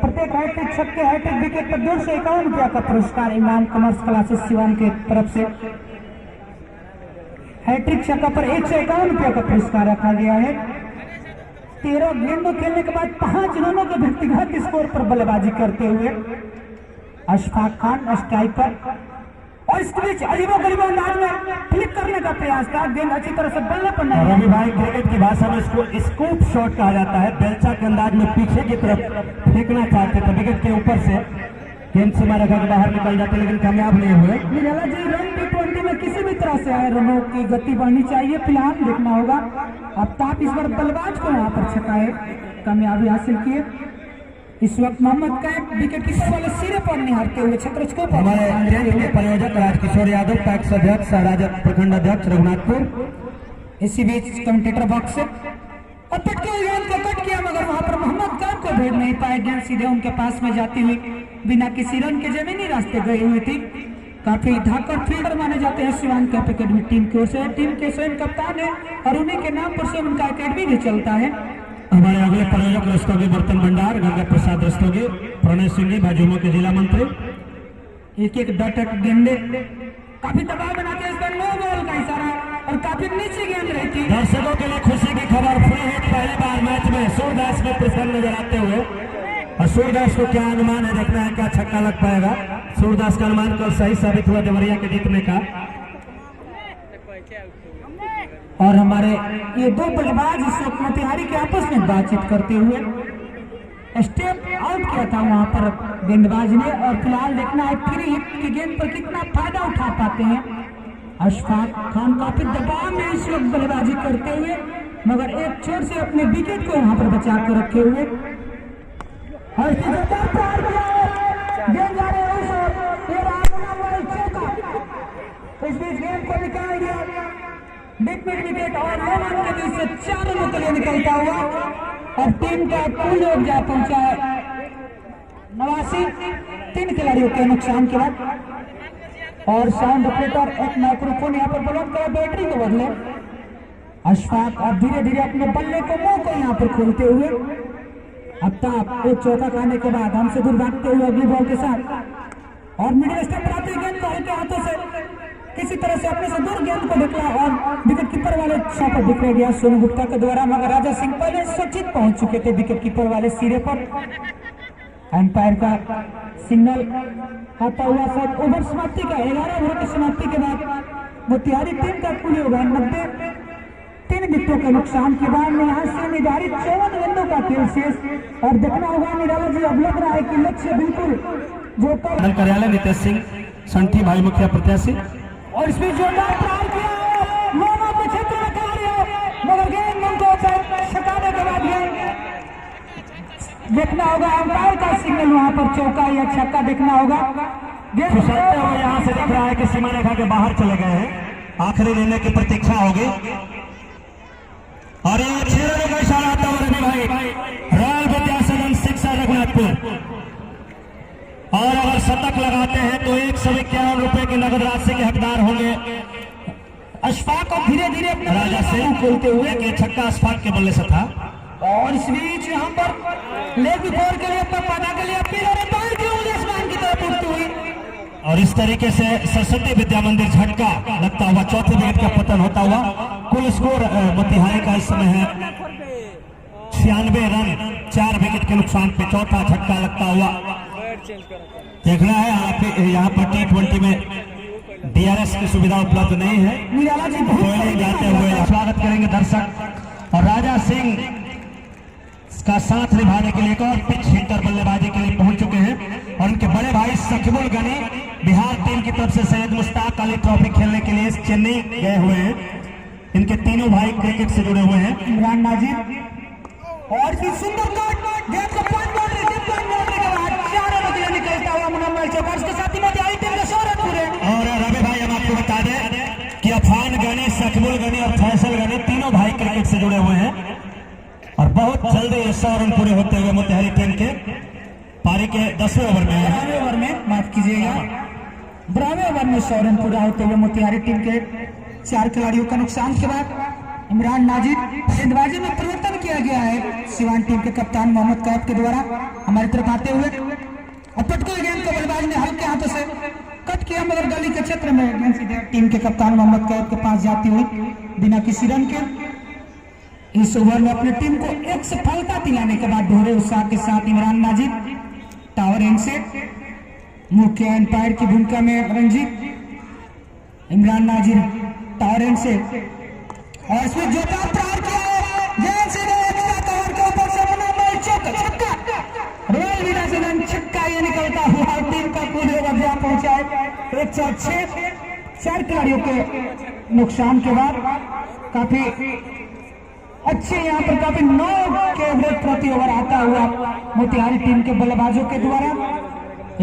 प्रत्येक हैट्रिक छक्के हैट्रिक विकेट पर 251 रुपया का पुरस्कार इमाम कॉमर्स क्लासेस सिवान के तरफ से। हैट्रिक छक्का पर 151 रुपया का पुरस्कार रखा गया है। 13 गेंदों खेलने के बाद 5 रनों के व्यक्तिगत स्कोर पर बल्लेबाजी करते हुए अशफाक खान स्ट्राइकर। और इसके बीच अजीबोगरीब अंदाज में फ्लिक करने का प्रयास था, गेंद अच्छी तरह से बल्ले पर नहीं। रवि भाई, क्रिकेट की भाषा में इसको स्कूप शॉट कहा जाता है। बेलचा के अंदाज में पीछे की तरफ फेंकना चाहते थे, विकेट के ऊपर से गेंद सीमा रेखा के बाहर निकल जाते, लेकिन कामयाब नहीं हुए। निराला जी, रन T20 में किसी भी तरह से आए रनों की गति बढ़नी चाहिए। फिलहाल देखना होगा अब ताप इस बार बल्लेबाज को यहाँ पर छकाए कामयाबी हासिल किए। इस वक्त मोहम्मद कैफ विकेट कीपर वाले सिरे पर निहारते हुए छत्रछको पर। हमारे टेंट के प्रायोजक राजकिशोर यादव, टैक्स अध्यक्ष राजा प्रखंड अध्यक्ष रघुनाथपुर। इसी बीच कमेंटेटर बॉक्स से और पिट के गेंद को कट किया, मगर वहां पर मोहम्मद कैफ को भेज नहीं पाए। गेंद सीधे उनके पास में जाती हुई बिना किसी रन के जमीनी रास्ते गई हुई थी। काफी धाकड़ फील्डर माने जाते हैं सिवान कैफ एकेडमी टीम की ओर से। टीम के स्वयं कप्तान है और उन्हीं के नाम पर से उनका एकेडमी भी चलता है। हमारे अगले प्रायोजक रस्तोगी बर्तन भंडार गंगा प्रसाद रस्तोगी, प्रणय सिंह जी भाजपा के जिला मंत्री। एक एक डट गेंदे काफी दबाव बनाते हैं, इस पर नो बॉल का इशारा और काफी नीचे गेंद रही थी। दर्शकों के लिए खुशी की खबर, फ्री हिट पहली बार मैच में सूरदास में प्रसन्न नजर आते हुए। और सूरदास को क्या अनुमान है, देखना है क्या छक्का लग पाएगा। सूरदास का अनुमान कल सही साबित हुआ देवरिया के जीतने का। और हमारे ये 2 बल्लेबाज इस वक्त मोतिहारी के आपस में बातचीत करते हुए स्टेप आउट किया था वहां पर गेंदबाज ने। और फिलहाल देखना है फ्री हिट की गेंद पर कितना फायदा उठा पाते हैं। अशफाक खान काफी दबाव में इस वक्त बल्लेबाजी करते हुए मगर एक चोट से अपने विकेट को वहां पर बचा कर रखे हुए और गेंद जा रहे हैं इस बीच गेंद को निकाल दिया मिड विकेट और रोमन के बीच से 4 रनों के लिए निकलता हुआ और टीम का कुल योग जा पहुंचा है 89। 3 खिलाड़ियों के नुकसान के बाद और साउंड ऑपरेटर एक माइक्रोफोन यहाँ पर बुलंद करा बैटरी को बदले अशफाक अब धीरे धीरे अपने बल्ले को मुंह को यहाँ पर खोलते हुए आफ्ताब एक चौका खाने के बाद हमसे दूर भागते हुए अगली बॉल के साथ और मिडिल स्टेप पर आते गेंद को हल्के हाथों से किसी तरह से अपने से दूर गेंद को निकला और विकेट कीपर वाले पर बिखरे गया सोनू गुप्ता के द्वारा मगर राजा सिंह पहले सचित पहुंच चुके थे विकेट कीपर वाले सिरे पर। एम्पायर का सिग्नल आता हुआ साथ ओवर समाप्ति का 11 ओवर की समाप्ति के बाद मोतिहारी टीम का कुल योग 90। 3 विकेटों के नुकसान के बाद यहाँ से निर्धारित 54 रनों का खेल शेष और देखना होगा निराला जी अब लग रहा है कि लक्ष्य बिल्कुल जो मंडल कार्यालय नितेश सिंह संठी भाई मुखिया प्रत्याशी और इसमें जोरदार प्रहार किया लोमा के क्षेत्र में खिलाड़ी मगर गेंद मन को छकाने के बाद गेंद देखना होगा अंपायर का सिग्नल वहां पर चौका या छक्का देखना होगा। गेंद यहाँ से दिख रहा है कि सीमा रेखा के बाहर चले गए हैं आखिरी निर्णय की प्रतीक्षा होगी और ये 6 रनों का इशारा आता हुआ रवि भाई रॉयल विद्यासदन शिक्षा रघुनाथपुर और अगर शतक लगाते हैं तो 151 रुपए की नगद राशि के हकदार होंगे। अशफाक और धीरे धीरे अपने राजा सिंह खोलते हुए कि छक्का अशफाक के बल्ले से था और इस बीच यहाँ पर लेग फोर के लिए पता के लिए अपील और बॉल की उंगली आसमान की तरफ उड़ती हुई और इस तरीके से सरस्वती विद्या मंदिर झटका लगता हुआ 4थे विकेट का पतन होता हुआ कुल स्कोर मोतिहारी का इस समय है 96 रन 4 विकेट के नुकसान पे चौथा झटका लगता हुआ देखना है। यहाँ पर T20 में DRS की सुविधा उपलब्ध नहीं है निराला जी कोयले जाते हुए स्वागत करेंगे दर्शक और राजा सिंह का साथ निभाने के लिए एक और पिच हिटर बल्लेबाजी के लिए पहुंच चुके हैं और उनके बड़े भाई सखीबुल गनी बिहार टीम की तरफ से सैयद मुश्ताक अली ट्रॉफी खेलने के लिए चेन्नई गए हुए हैं। इनके तीनों भाई क्रिकेट से जुड़े हुए हैं। इमरान नाजिर और भी सुंदर कट गेंद को पॉइंट मारने के बाद 4 रनों के लिए निकलता हुआ मुनम्मल चौका के साथ ही मोतिहारी टीम के 100 रन पूरे और रवि भाई हम आपको बता दें कि अफान गनी सखीबुल गनी और फैसल गनी तीनों भाई क्रिकेट से जुड़े हुए हैं और बहुत जल्दी 100 रन पूरे होते हुए मोतिहारी टीम के पारी के 10वें ओवर में 12वें ओवर में माफ कीजिएगा 12वें ओवर में 100 रन पूरा होते हुए मोतिहारी टीम के 4 खिलाड़ियों का नुकसान के बाद इमरान नाजिर गेंदबाजी में परिवर्तन किया गया है सिवान टीम के कप्तान मोहम्मद कैफ के द्वारा हमारी तरफ आते हुए और पटकल गेंद को बल्लेबाज ने हल्के हाथों से कट किया मगर गली के क्षेत्र में गेंद सीधे टीम के कप्तान मोहम्मद कैफ के पास जाती हुई बिना किसी रन के इस ओवर में अपनी टीम को एक सफलता दिलाने के बाद दोहरे उत्साह के साथ इमरान नाजिर टावर एंड से मुख्य एम्पायर की भूमिका में रंजीत इमरान नाजिर टावर एंड से और इसमें जोरदार प्रहार किया है गेंद सीधे एक्स्ट्रा कवर के ऊपर से मुनम्मल चौका छक्का रॉयल विद्यासदन छक्का ये निकलता हुआ टीम का पूरे ओवर पहुंचा है 106। 4 खिलाड़ियों के नुकसान के बाद काफी अच्छे यहाँ पर काफी 9 के एवरेज प्रति ओवर आता हुआ मोतिहारी टीम के बल्लेबाजों के द्वारा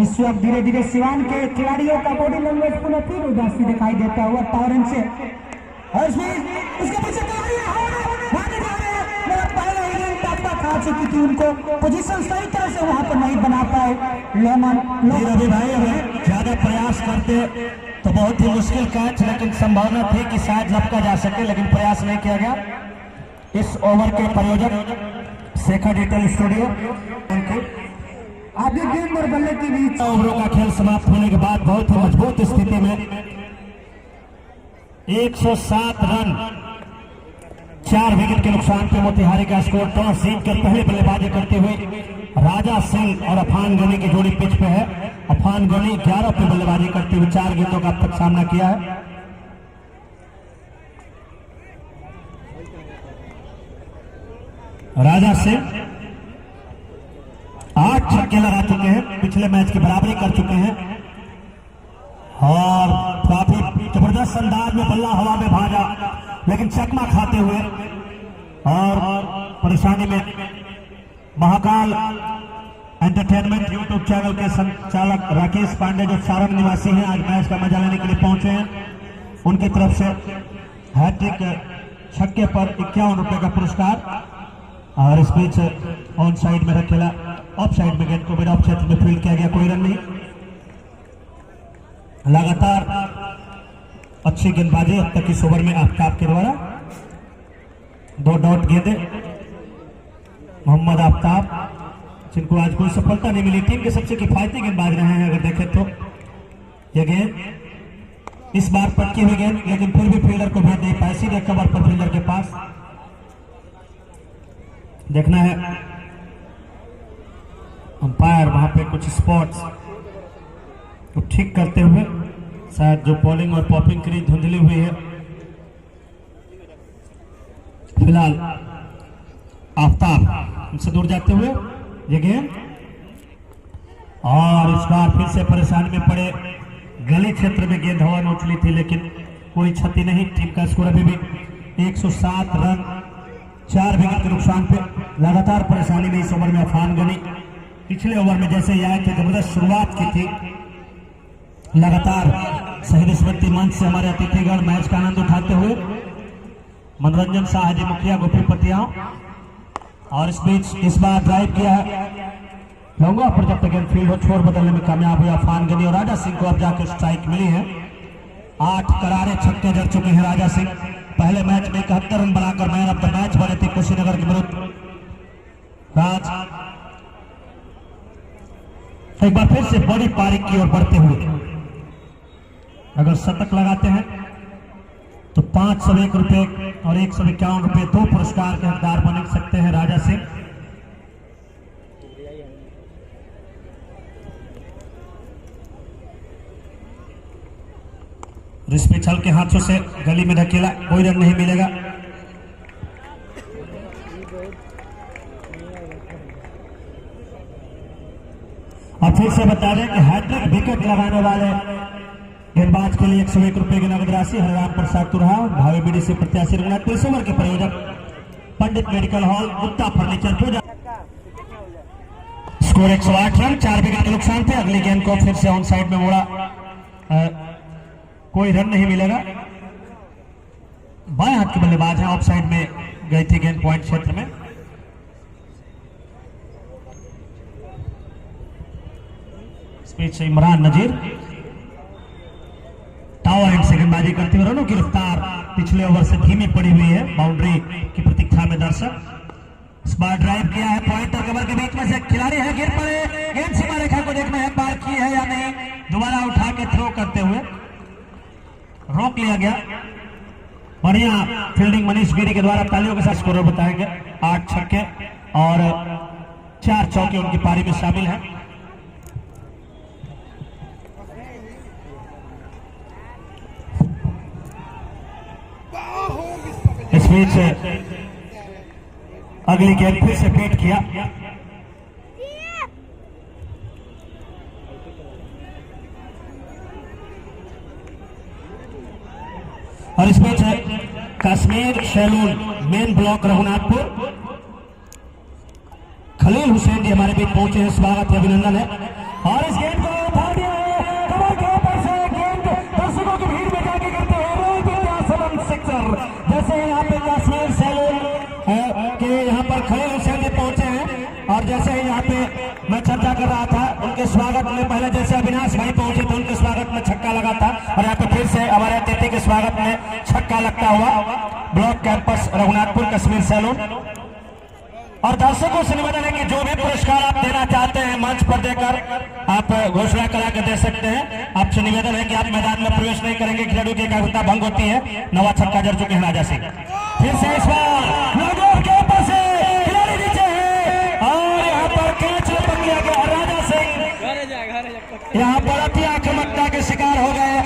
इस वक्त धीरे धीरे सिवान के खिलाड़ियों का बॉडी लैंग्वेज पुनः फिर उदासी दिखाई देता हुआ टावरन से और उसके पीछे खा चुकी थी उनको पोजीशन सही तरह से वहां पर नहीं बना पाए लेमन रवि भाई हमें ज्यादा प्रयास करते तो बहुत ही मुश्किल कैच लेकिन संभावना थी कि शायद लपका जा सके लेकिन प्रयास नहीं किया गया। इस ओवर के प्रायोजक शेखर डिजिटल स्टूडियो आगे गेंद और बल्ले के बीच ओवरों का खेल समाप्त होने के बाद बहुत ही मजबूत स्थिति में 107 रन 4 विकेट के नुकसान पे मोतिहारी का स्कोर टॉस जीत कर पहले बल्लेबाजी करते हुए राजा सिंह और अफान गनी की जोड़ी पिच पे है। अफान गनी 11 पे बल्लेबाजी करते हुए 4 गेंदों का अब तक सामना किया है। राजा सिंह 8 छक्के लगा चुके हैं पिछले मैच की बराबरी कर चुके हैं और काफी जबरदस्त अंदाज में बल्ला हवा में भागा लेकिन चकमा खाते हुए और परेशानी में महाकाल एंटरटेनमेंट यूट्यूब चैनल के संचालक राकेश पांडे जो सारण निवासी हैं, आज मैच का मजा लेने के लिए पहुंचे हैं, उनकी तरफ से हैट्रिक छक्के पर 51 रुपए का पुरस्कार। और इस बीच ऑन साइड में रखेला ऑफ साइड में गेंद को बिना ऑफ क्षेत्र में फील्ड किया गया, कोई रन नहीं। लगातार अच्छी गेंदबाजी अब तक इस ओवर में आफ्ताब के द्वारा 2 डॉट गेंदे मोहम्मद आफ्ताब, जिनको आज कोई सफलता नहीं मिली। टीम के सबसे किफायती गेंदबाज रहे हैं अगर देखें तो। यह गेंद इस बार पटकी हुई गेंद, लेकिन फिर भी फील्डर को भेज नहीं पाए, सीधे कवर पर फील्डर के पास। देखना है अंपायर वहां पे कुछ स्पॉट्स को ठीक करते हुए, शायद जो बॉलिंग और पॉपिंग क्रीज धुंधली हुई है। फिलहाल आफ्ताब उनसे दूर जाते हुए ये गेंद, और इस बार फिर से परेशानी में पड़े। गली क्षेत्र में गेंद हवा में उछली थी, लेकिन कोई क्षति नहीं। टीम का स्कोर अभी भी 107 रन 4 विकेट के नुकसान पे। लगातार परेशानी में इस ओवर में अफान गनी। पिछले ओवर में जैसे ही आए थे, जबरदस्त शुरुआत की थी। लगातार शहीद स्मृति मंच से हमारे अतिथिगण मैच का आनंद उठाते हुए मनोरंजन शाह जी मुखिया गोपी पतिया, और इस बीच इस बार ड्राइव किया है लौंगा पर, जब तक गेंद फील्ड हो छोर बदलने में कामयाब हुआ अफान गनी। और राजा सिंह को अब जाकर स्ट्राइक मिली है। 8 करारे छक्के जड़ चुके हैं राजा सिंह। पहले मैच में 71 रन बनाकर मैन ऑफ द मैच बने थे कुशीनगर के विरुद्ध। राज एक बार फिर से बड़ी पारी की ओर बढ़ते हुए अगर शतक लगाते हैं तो 501 रुपए और 151 रुपए 2 पुरस्कार के हकदार बन सकते हैं राजा सिंह। रिस्पी छल के हाथों से गली में ढकेला, कोई रन नहीं मिलेगा। अब फिर से बता दें कि हैट्रिक विकेट लगाने वाले गेंदबाज के लिए 101 रुपए की नगद राशि हरिराम प्रसाद तुरहा, भावी बीडीसी प्रत्याशी रघुनाथ, 30 ओवर के प्रयोजक पंडित मेडिकल हॉल, गुप्ता फर्नीचर पूजा। स्कोर 108 रन 4 विकेट के नुकसान पे। अगली गेंद को फिर से ऑन साइड में मोड़ा, कोई रन नहीं मिलेगा। बाएं हाथ के बल्लेबाज है, ऑफ साइड में गई थी गेंद पॉइंट क्षेत्र में। स्पीड से इमरान नजीर टावर एंड से गेंदबाजी करते हुए रनों की रफ्तार पिछले ओवर से धीमी पड़ी हुई है। बाउंड्री की प्रतीक्षा में दर्शक। इस बार ड्राइव किया है, पॉइंट और कवर के बीच में से खिलाड़ी है, गिर पड़े। गेंद सीमा रेखा को देखना है पार की है या नहीं। दोबारा उठा के थ्रो करते हुए रोक लिया गया। बढ़िया फील्डिंग मनीष गिरी के द्वारा। तालियों के साथ स्कोर बताएंगे। 8 छक्के और 4 चौके उनकी पारी में शामिल हैं। इस बीच अगली गेंद फिर से बीट किया। और इस बीच Kashmir salon main block Raghunathpur, Khalil Hussain ji हमारे बीच पहुंचे हैं, स्वागत है, अभिनंदन है। और इस गेंद को उठा दिया है, कमर के ऊपर से गेंद दर्शकों की भीड़ में जाके करते हैं सिक्सर। जैसे यहाँ पे कश्मीर सैलून के यहाँ पर खलील हुसैन जी पहुंचे हैं, और जैसे ही यहाँ पे मैं चर्चा कर रहा था उनके स्वागत में पहले जैसे अविनाश भाई पहुंचे थे उनके स्वागत में छक्का लगा था, और यहाँ पे फिर से हमारे अतिथि के स्वागत में छक्का लगता हुआ block campus Raghunathpur Kashmir salon. और दर्शकों से निवेदन है कि जो भी पुरस्कार आप देना चाहते हैं मंच पर देकर आप घोषणा करा के दे सकते हैं। आपसे निवेदन है कि आप मैदान में प्रवेश नहीं करेंगे, खिलाड़ियों की एकाग्रता भंग होती है। नवा छक्का जड़ चुके हैं राजा सिंह। फिर से इस बार के ऊपर से खिलाड़ी नीचे है, और यहाँ पर कैच लपक लिया गया। राजा सिंह यहाँ पर अति आक्रामकता के शिकार हो गए।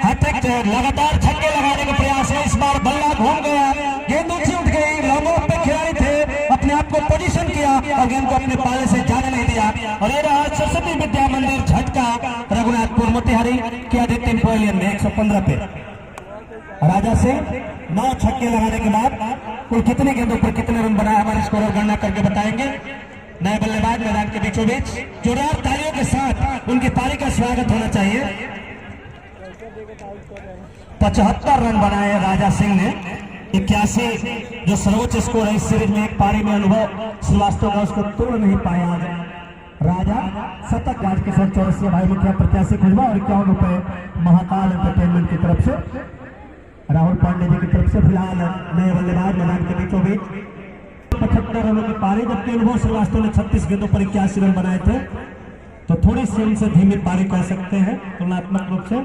हैट्रिक लगातार छक्के लगाने का प्रयास है, इस बार बल्ला घूम गया, गेंद ऊंची उठ गई। लॉन्ग पे खिलाड़ी थे, अपने आप को पोजीशन किया और गेंद को अपने पाले से जाने नहीं दिया। और ये रहा सरस्वती विद्या मंदिर झटका रघुनाथपुर मोतिहारी के आदित्य पवेलियन में 115 पे। राजा सिंह 9 छक्के लगाने के बाद कुल कितने गेंदों पर कितने रन बनाए हमारे स्कोर गणना करके बताएंगे। नए बल्लेबाज मैदान के बीचों बीच जोरदार तालियों के साथ उनकी पारी का स्वागत होना चाहिए। 75 रन बनाए राजा सिंह ने। 81 जो सर्वोच्च स्कोर है इस सीरीज में एक पारी में अनुभव श्रीवास्तव का उसको तोड़ नहीं पाया आज राजा। शतक राजकिशोर चौरसिया भाई मुखिया प्रत्याशी खुशबा और 51 रुपए महाकाल एंटरटेनमेंट की तरफ से राहुल पांडे जी की तरफ से। फिलहाल नए बल्लेबाज मैदान के बीचों बीच 75 रनों की पारी, जबकि अनुभव श्रीवास्तव ने 36 गेंदों पर 81 रन बनाए थे। तो थोड़ी सी उनसे धीमी पारी कह सकते हैं तुलनात्मक रूप से।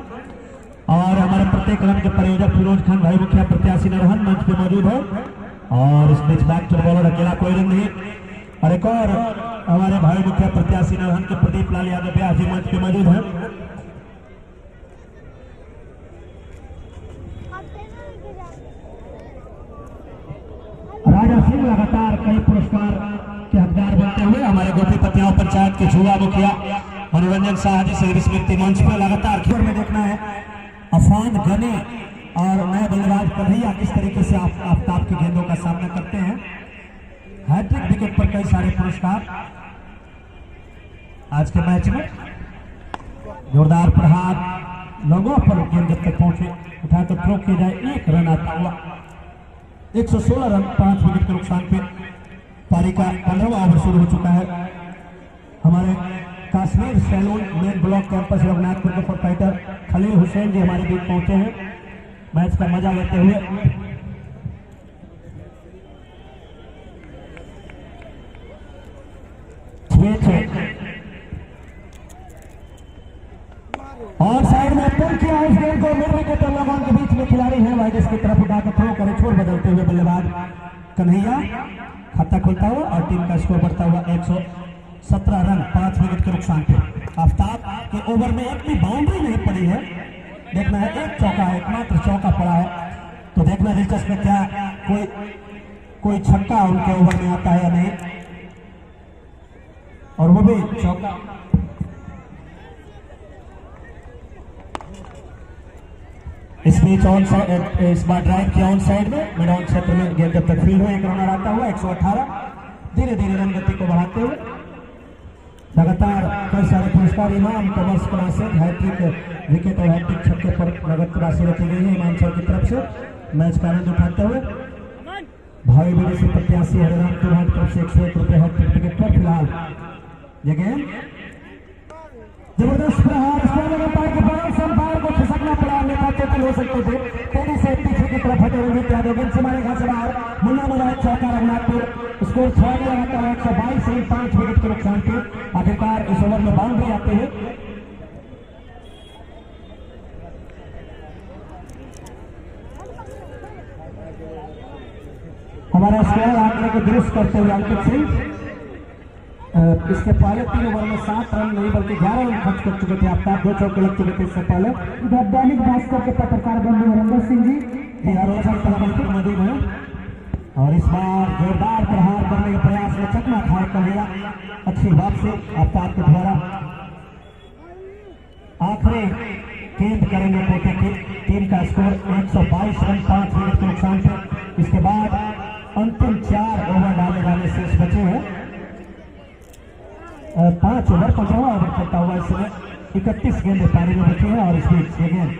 और हमारे प्रत्येक रन के प्रयोजक फिरोज खान भाई मुखिया प्रत्याशी नरहन मंच पे मौजूद है। और इस बीच बैक टू बॉलर अकेला कोई रन नहीं। और एक और हमारे भाई मुखिया प्रत्याशी नरहन के प्रदीप लाल यादव ब्यास जी मंच पे मौजूद है। राजा सिंह लगातार कई पुरस्कार के हकदार बनते हुए हमारे गोपी पतियाओं पंचायत के झुआ मुखिया मनोरंजन शाह जी से स्मृति मंच पर लगातार खेल में देखना है अफान गने और नए बल्लेबाज कन्हैया किस तरीके से आफ्ताब की गेंदों का सामना करते हैं। हैट्रिक विकेट पर कई सारे पुरस्कार आज के मैच में। जोरदार प्रहार लॉन्ग ऑफ पर गेंद जब तक पहुंचे उठाकर थ्रो किया जाए, 1 रन आता हुआ। 116 रन 5 विकेट के नुकसान पे पारी का 15वां ओवर शुरू हो चुका है। हमारे Kashmir salon main block campus Raghunathpur के प्रोप्राइटर खलील हुसैन जी हमारे बीच पहुंचे हैं मैच का मजा लेते हुए। और साइड में पुल किया इस गेंद को मिड विकेट और लगान के बीच में खिलाड़ी है वाइडस की तरफ उठाकर थ्रो करे छोड़ बदलते हुए बल्लेबाज कन्हैया खाता खुलता हुआ और टीम का स्कोर बढ़ता हुआ 117 रन 5 विकेट के नुकसान पे। आफ्ताब के ओवर में एक भी बाउंड्री नहीं पड़ी है। देखना है एक चौका है, एकमात्र चौका पड़ा है। तो देखना दिलचस्प है क्या कोई छक्का उनके ओवर में आता है या नहीं, और वो भी चौका। इस बीच ऑन साइड इस बार ड्राइव किया ऑन साइड में मिड ऑन क्षेत्र में गेंद जब तक फील्ड हुई 1 रनर आता हुआ 118। धीरे धीरे रन गति को बढ़ाते हुए लगातार कई सारे पुरस्कार इमाम कॉमर्स क्लासेज हैट्रिक विकेट और हैट्रिक छक्के पर नगद राशि रखी गई है इमाम सर की तरफ से। मैच का आनंद उठाते हुए भाई विदेशी प्रत्याशी हरिराम चौहान की तरफ से 101 रुपए हैट्रिक विकेट पर। फिलहाल जगह जबरदस्त प्रहार संभार को खिसकना पड़ा, नेता चोटिल हो सकते थे। तेजी से पीछे की तरफ हटे रंजीत यादव गेंद से मारेगा से बाहर। मुन्ना मुराद चौका रघुनाथपुर स्कोर 6 में लगाता है 122 रन 5 विकेट के नुकसान पे। आखिरकार इस ओवर में बाउंड्री आते हुए हमारा स्कोर आंकड़े को दुरुस्त करते हुए अंकित सिंह इसके पहले 3 ओवर में 7 रन नहीं बल्कि 11 रन खर्च कर चुके थे। आफ्ताब 2 चौके लग चुके थे इससे पहले। इधर दैनिक भास्कर के पत्रकार बंधु हरिंदर सिंह जी मौजूद है और इस बार जोरदार प्रहार करने के प्रयास में चकमा खाए कन्हैया। अच्छी वापसी आफ्ताब के द्वारा। आखिरी गेंद करेंगे पोते की टीम का स्कोर 122 रन 5 विकेट के नुकसान पे। इसके बाद अंतिम 4 ओवर डाले जाने से बचे हैं 5 ओवर 15वां ओवर चलता हुआ इसमें 31 गेंद पारी में बची है। और इस बीच ये गेंद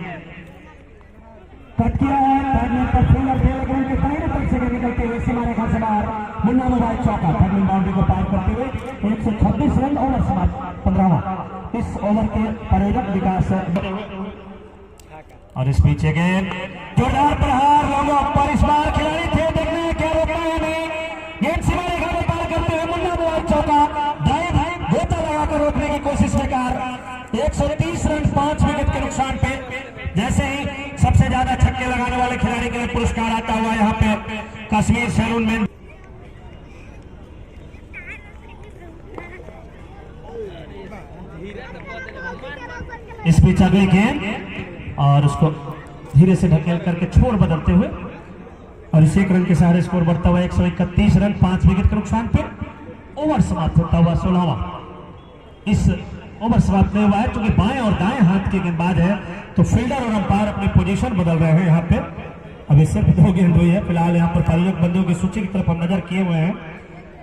कट किया है पर फिंगर थे लेकिन उनके दाहिने तरफ से निकलते हुए सीमा रेखा से बाहर। मुन्ना मोबाइल चौका टर्निंग बाउंड्री को पार करते हुए 126 रन ओवर समाप्त 15वां। इस ओवर के प्रायोजक विकास और इस बीच गेंद जोरदार प्रहार लोगों पर। इस बार खिलाड़ी थे, देखने क्या रोकना है नहीं। गेंद सीमा रेखा को पार करते हुए मुन्ना मोबाइल चौका गोता लगाकर रोकने की कोशिश बेकार। 130 रन 5 विकेट के नुकसान पे। जैसे ही सबसे ज्यादा छक्के लगाने वाले खिलाड़ी के लिए पुरस्कार आता हुआ यहाँ पे कश्मीर सैलून में इस बीच अगली गेंद और उसको धीरे से ढकेल करके छोड़ बदलते हुए और इस 1 रन के सहारे स्कोर बढ़ता हुआ 131 रन 5 विकेट के नुकसान पे। ओवर समाप्त होता हुआ 16वां। इस ओवर समाप्त नहीं हुआ है क्योंकि बाएं और दाएं हाथ के गेंदबाज है तो फील्डर और अंपायर अपनी पोजीशन बदल रहे हैं यहाँ पे। अभी सिर्फ 2 गेंद हुई है। फिलहाल यहाँ पर प्रायोजक बंदों की सूची की तरफ हम नजर किए हुए हैं।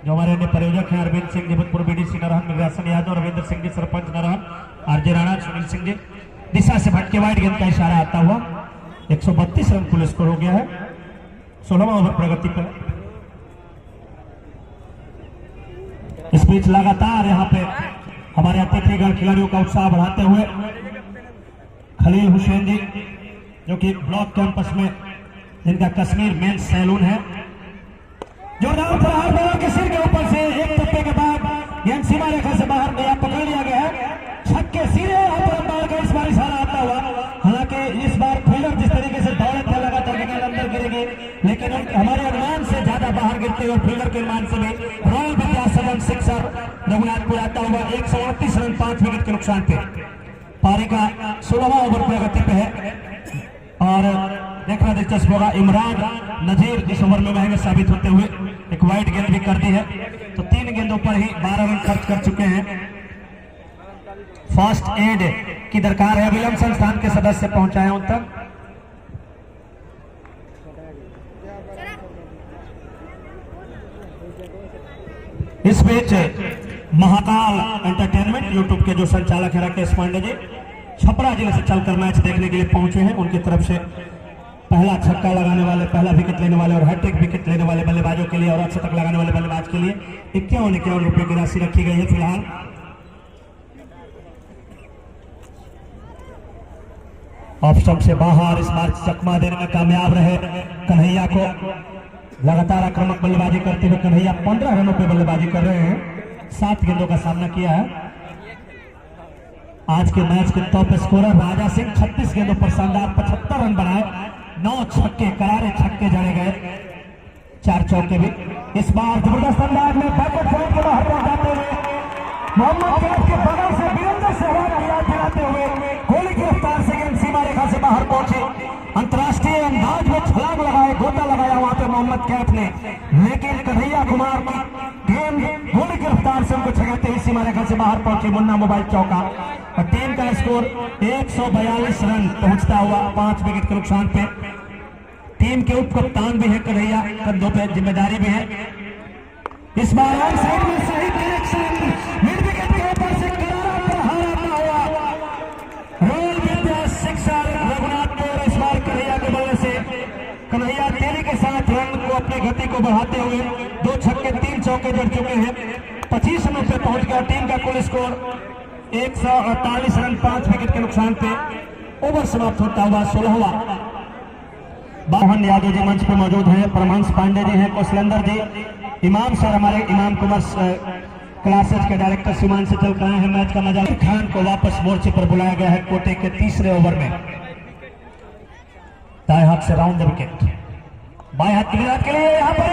जो हमारे अन्य प्रायोजक हैं अरविंद सिंह जी, भूतपूर्व बीडीसी नरहन, मृगासन यादव, रविंद्र सिंह जी, सरपंच नरहन, आरजे राणा, सुनील सिंह जी। दिशा से भटके वाइड गेंद का इशारा आता हुआ 132 रन कुल स्कोर हो गया है। 16वां ओवर प्रगति पर। इस बीच लगातार यहाँ पे हमारे अतिथिगण खिलाड़ियों का उत्साह बढ़ाते हुए खलील हुसैन जी, जो कि ब्लॉक कैंपस में जिनका कश्मीर मेंस सैलून है, जोरदार प्रहार बॉलर के सिर के ऊपर से एक टप्पे के बाद गेंद सीमा रेखा से बाहर गया, पकड़ लिया गया है। छक्के सीधे अंपायर का इस बार इशारा आता हुआ। हालांकि इस बार फील्डर जिस तरीके से दौड़े थे लगातार गेंद अंदर गिरेगी, लेकिन हमारे अनुमान से ज्यादा बाहर गिरते हुए फील्डर के अनुमान से भी रॉयल विद्यासदन सिक्सर रघुनाथपुर आता हुआ 138 रन 5 विकेट के नुकसान पे। पारी का 16वां ओवर प्रगति पे है और देखना दिलचस्प होगा। इमरान नजीर इस ओवर में महंगे साबित होते हुए एक वाइड गेंद भी कर दी है, तो 3 गेंदों पर ही 12 रन खर्च कर चुके हैं। फर्स्ट एड की दरकार है, विलियम संस्थान के सदस्य पहुंचाए उन तक। इस बीच महाकाल एंटरटेनमेंट यूट्यूब के जो संचालक है राकेश पांडे जी, छपरा जिले से चलकर मैच देखने के लिए पहुंचे हैं। उनकी तरफ से पहला छक्का लगाने वाले, पहला विकेट लेने वाले और हैट्रिक विकेट लेने वाले बल्लेबाजों के लिए और अर्धशतक लगाने वाले बल्लेबाज के लिए 51 रुपए की राशि रखी गई है। फिलहाल ऑफ स्टंप से बाहर इस बार चकमा देने में कामयाब रहे कन्हैया को। लगातार आक्रामक बल्लेबाजी करते हुए कन्हैया 15 रनों पे बल्लेबाजी कर रहे हैं। 7 गेंदों का सामना किया है। आज के मैच के टॉप स्कोरर राजा सिंह 36 गेंदों पर शानदार 75 रन बनाए। 9 छक्के, करारे छक्के जड़े गए, 4 चौके भी। इस बार जबरदस्त अंदाज में बैकवर्ड पॉइंट के बाहर पहुंचाते हुए मोहम्मद कैफ के बगल से वीरेंद्र सहवाग की याद दिलाते हुए गोली की रफ्तार से गेंद सीमा रेखा से बाहर पहुंची। अंतर्राष्ट्रीय अंदाज में छलांग लगाए, गोता लगाया वहां पे मोहम्मद कैफ ने, लेकिन कन्हैया कुमार की गेंद गोली की रफ्तार से उनको छगाते हुए सीमा रेखा से बाहर पहुंची। मुन्ना मोबाइल चौका और टीम का स्कोर 142 रन पहुंचता हुआ 5 विकेट के नुकसान पे। टीम के उप कप्तान भी है कन्हैया, कंधों पे जिम्मेदारी भी है। इस बार ऑन साइड में सही कनेक्शन, मिड विकेट के ऊपर से करारा प्रहार आता हुआ रॉयल विद्या सिक्सर रघुनाथपुर। इस बार कन्हैया के बल्ले से कन्हैया तेजी के साथ रन को, अपनी गति को बढ़ाते हुए 2 छक्के 3 चौके जड़ चुके हैं। 25 रनों पे पहुंच गया। टीम का कुल स्कोर 148 रन 5 विकेट के नुकसान पे। ओवर समाप्त होता हुआ 16वां। मोहन यादव जी मंच पे मौजूद हैं, परमहंस पांडे जी हैं, कौशलेंद्र जी, इमाम सर हमारे इमाम कॉमर्स क्लासेज के डायरेक्टर सीमान से चल रहे हैं। मैच का मजा खान को वापस मोर्चे पर बुलाया गया है कोटे के 3रे ओवर में। दाएं हाथ से राउंड द विकेट, बाएं हाथ की विराट के लिए यहाँ पर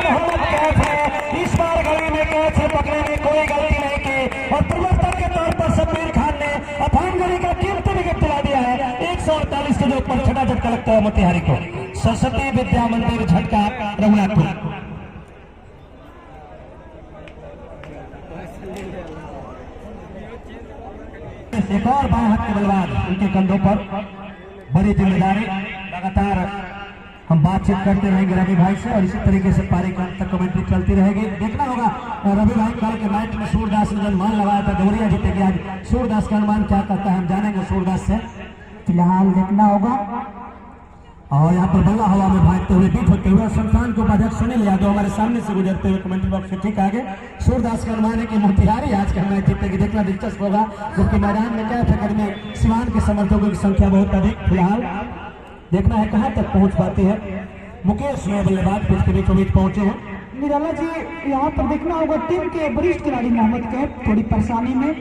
मोहम्मद कैफ है। इस बार गली में कैच से पकड़ने में कोई गलती नहीं की और परिवर्तन के तौर पर शब्बीर खान ने अफानगढ़ी का कीमती विकेट दिला दिया है। 148 के ऊपर छठा झटका लगता है मोतिहारी को। सरस्वती विद्या मंदिर झटका रघुनाथपुर। एक और बाएं हाथ के बल्लेबाज, उनके कंधों पर बड़ी जिम्मेदारी। लगातार हम बातचीत करते रहेंगे रवि भाई से और इसी तरीके से पारी के अंत तक कमेंट्री चलती रहेगी। देखना होगा रवि भाई कल के मैच में सूरदास ने अनुमान लगाया था देवरिया जीतेगी, आज सूरदास का अनुमान क्या करता है हम जानेंगे सूरदास से। फिलहाल देखना होगा। और यहाँ पर बल्ला हवा में भागते हुए बीट होते हुए संस्थान को उपाध्यक्ष सुनील यादव हमारे सामने से गुजरते हुए कमेंट्री बॉक्स से ठीक आगे। सूरदास का अनुमान है कि मोतिहारी आज का मैच जीतेगी। देखना दिलचस्प होगा, जबकि मैदान में कैफ अकेडमी सिवान के समर्थकों की संख्या बहुत अधिक। फिलहाल देखना है कहां तक पहुंच पाती है। मुकेश ने बल्लेबाज पिच के बीचों बीच पहुंचे हैं। निराला जी यहाँ पर देखना होगा टीम के वरिष्ठ खिलाड़ी मोहम्मद कैफ थोड़ी परेशानी में,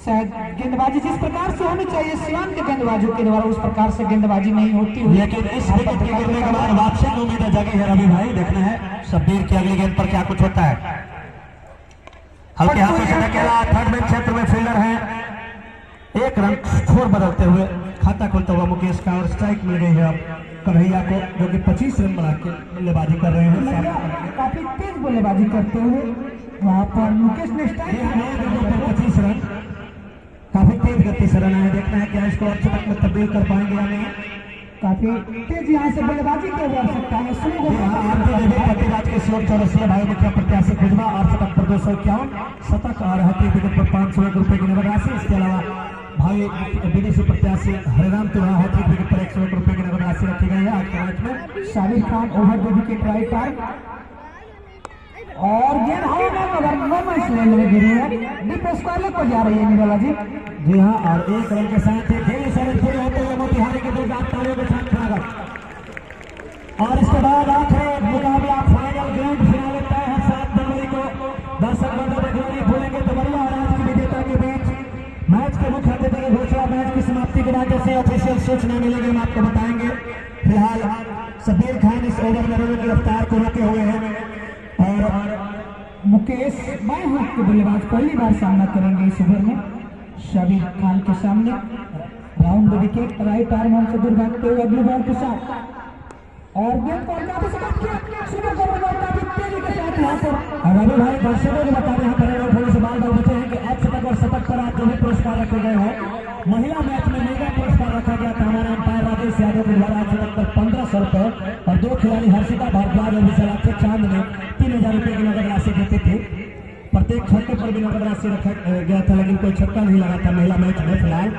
शायद गेंदबाजी जिस प्रकार से होनी चाहिए सिवान के गेंदबाजों के द्वारा उस प्रकार से गेंदबाजी नहीं होती हुई, लेकिन इस विकेट के गिरने के बाद वापसी की उम्मीद जगी है रवि भाई। देखना है शब्बीर की अगली गेंद पर क्या कुछ होता है। हल्के हाथों से धकेला, थर्ड मैन क्षेत्र में फील्डर है, 1 रन स्कोर बदलते हुए खाता खोलता हुआ मुकेश का और स्ट्राइक मिल गई है अब कन्हैया को, जो कि 25 रन बना के बल्लेबाजी कर रहे हैं। काफी तेज बल्लेबाजी करते हुए वहां पर मुकेश ने 25 रन काफी तेज गति से रन है। देखना है क्या इसको अर्धशतक में तब्दील कर पाएंगे या नहीं। काफी तेज यहाँ से बल्लेबाजी की आवश्यकता है। पतिराज के शोर चौरसिया भाई मुखिया प्रत्याशी खुजमा और शतक पर 251 शतक और हैट्रिक विकेट पर 501 रुपए की नगद राशि। इसके अलावा भाई विदेशी प्रत्याशी हरिराम तिवारी हैट्रिक विकेट पर 101 रुपए की नगद राशि रखी गई है। आज के मैच में Shabir Khan over the wicket right arm और गेंद हवा में मगर मोमेंट्स लेने में गिरी है। डीप स्क्वायर पर जा रही है निराला जी। जी हाँ, और एक रन के साथ ही खेल सर्विस पूरे होते हुए मोतिहारी के 2 तालियों के साथ स्वागत। और इसके बाद आखिरी मुकाबला फाइनल ग्रैंड फिनाले तय है 7 जनवरी को। दर्शक बंधु देखने भूलेंगे देवरिया और आज की विजेता के बीच मैच के मुख्य अतिथि की घोषणा मैच की समाप्ति के बाद जैसे ऑफिशियल सूचना मिलेगी हम आपको बताएंगे। फिलहाल शबीर खान इस ओवर में रनों की रफ्तार को रोके हुए हैं और मुकेश बाएं हाथ के बल्लेबाज पहली बार सामना करेंगे इस ओवर में शबीर खान के सामने। Round the wicket right arm हमसे दूर भागते हुए अगली बॉल के साथ और गेंद को काफी समाप्त किया शुरू करने का काफी तेजी के साथ यहाँ पर रवि भाई दर्शकों को बता रहे हैं थोड़े से बाल बचे हैं कि अब शतक और शतक पर आज जो भी पुरस्कार रखे गए हैं। महिला मैच में मेगा पुरस्कार रखा गया था हमारे अंपायर राजेश यादव के द्वारा शतक पर 1500 रुपए और 2 खिलाड़ी हर्षिता भारद्वाज और विशालाक्षी चांद ने 3000 रुपए की नगद राशि देती थी। प्रत्येक छक्के पर भी नगद राशि रखा गया था लेकिन कोई छक्का नहीं लगा था महिला मैच में। फिलहाल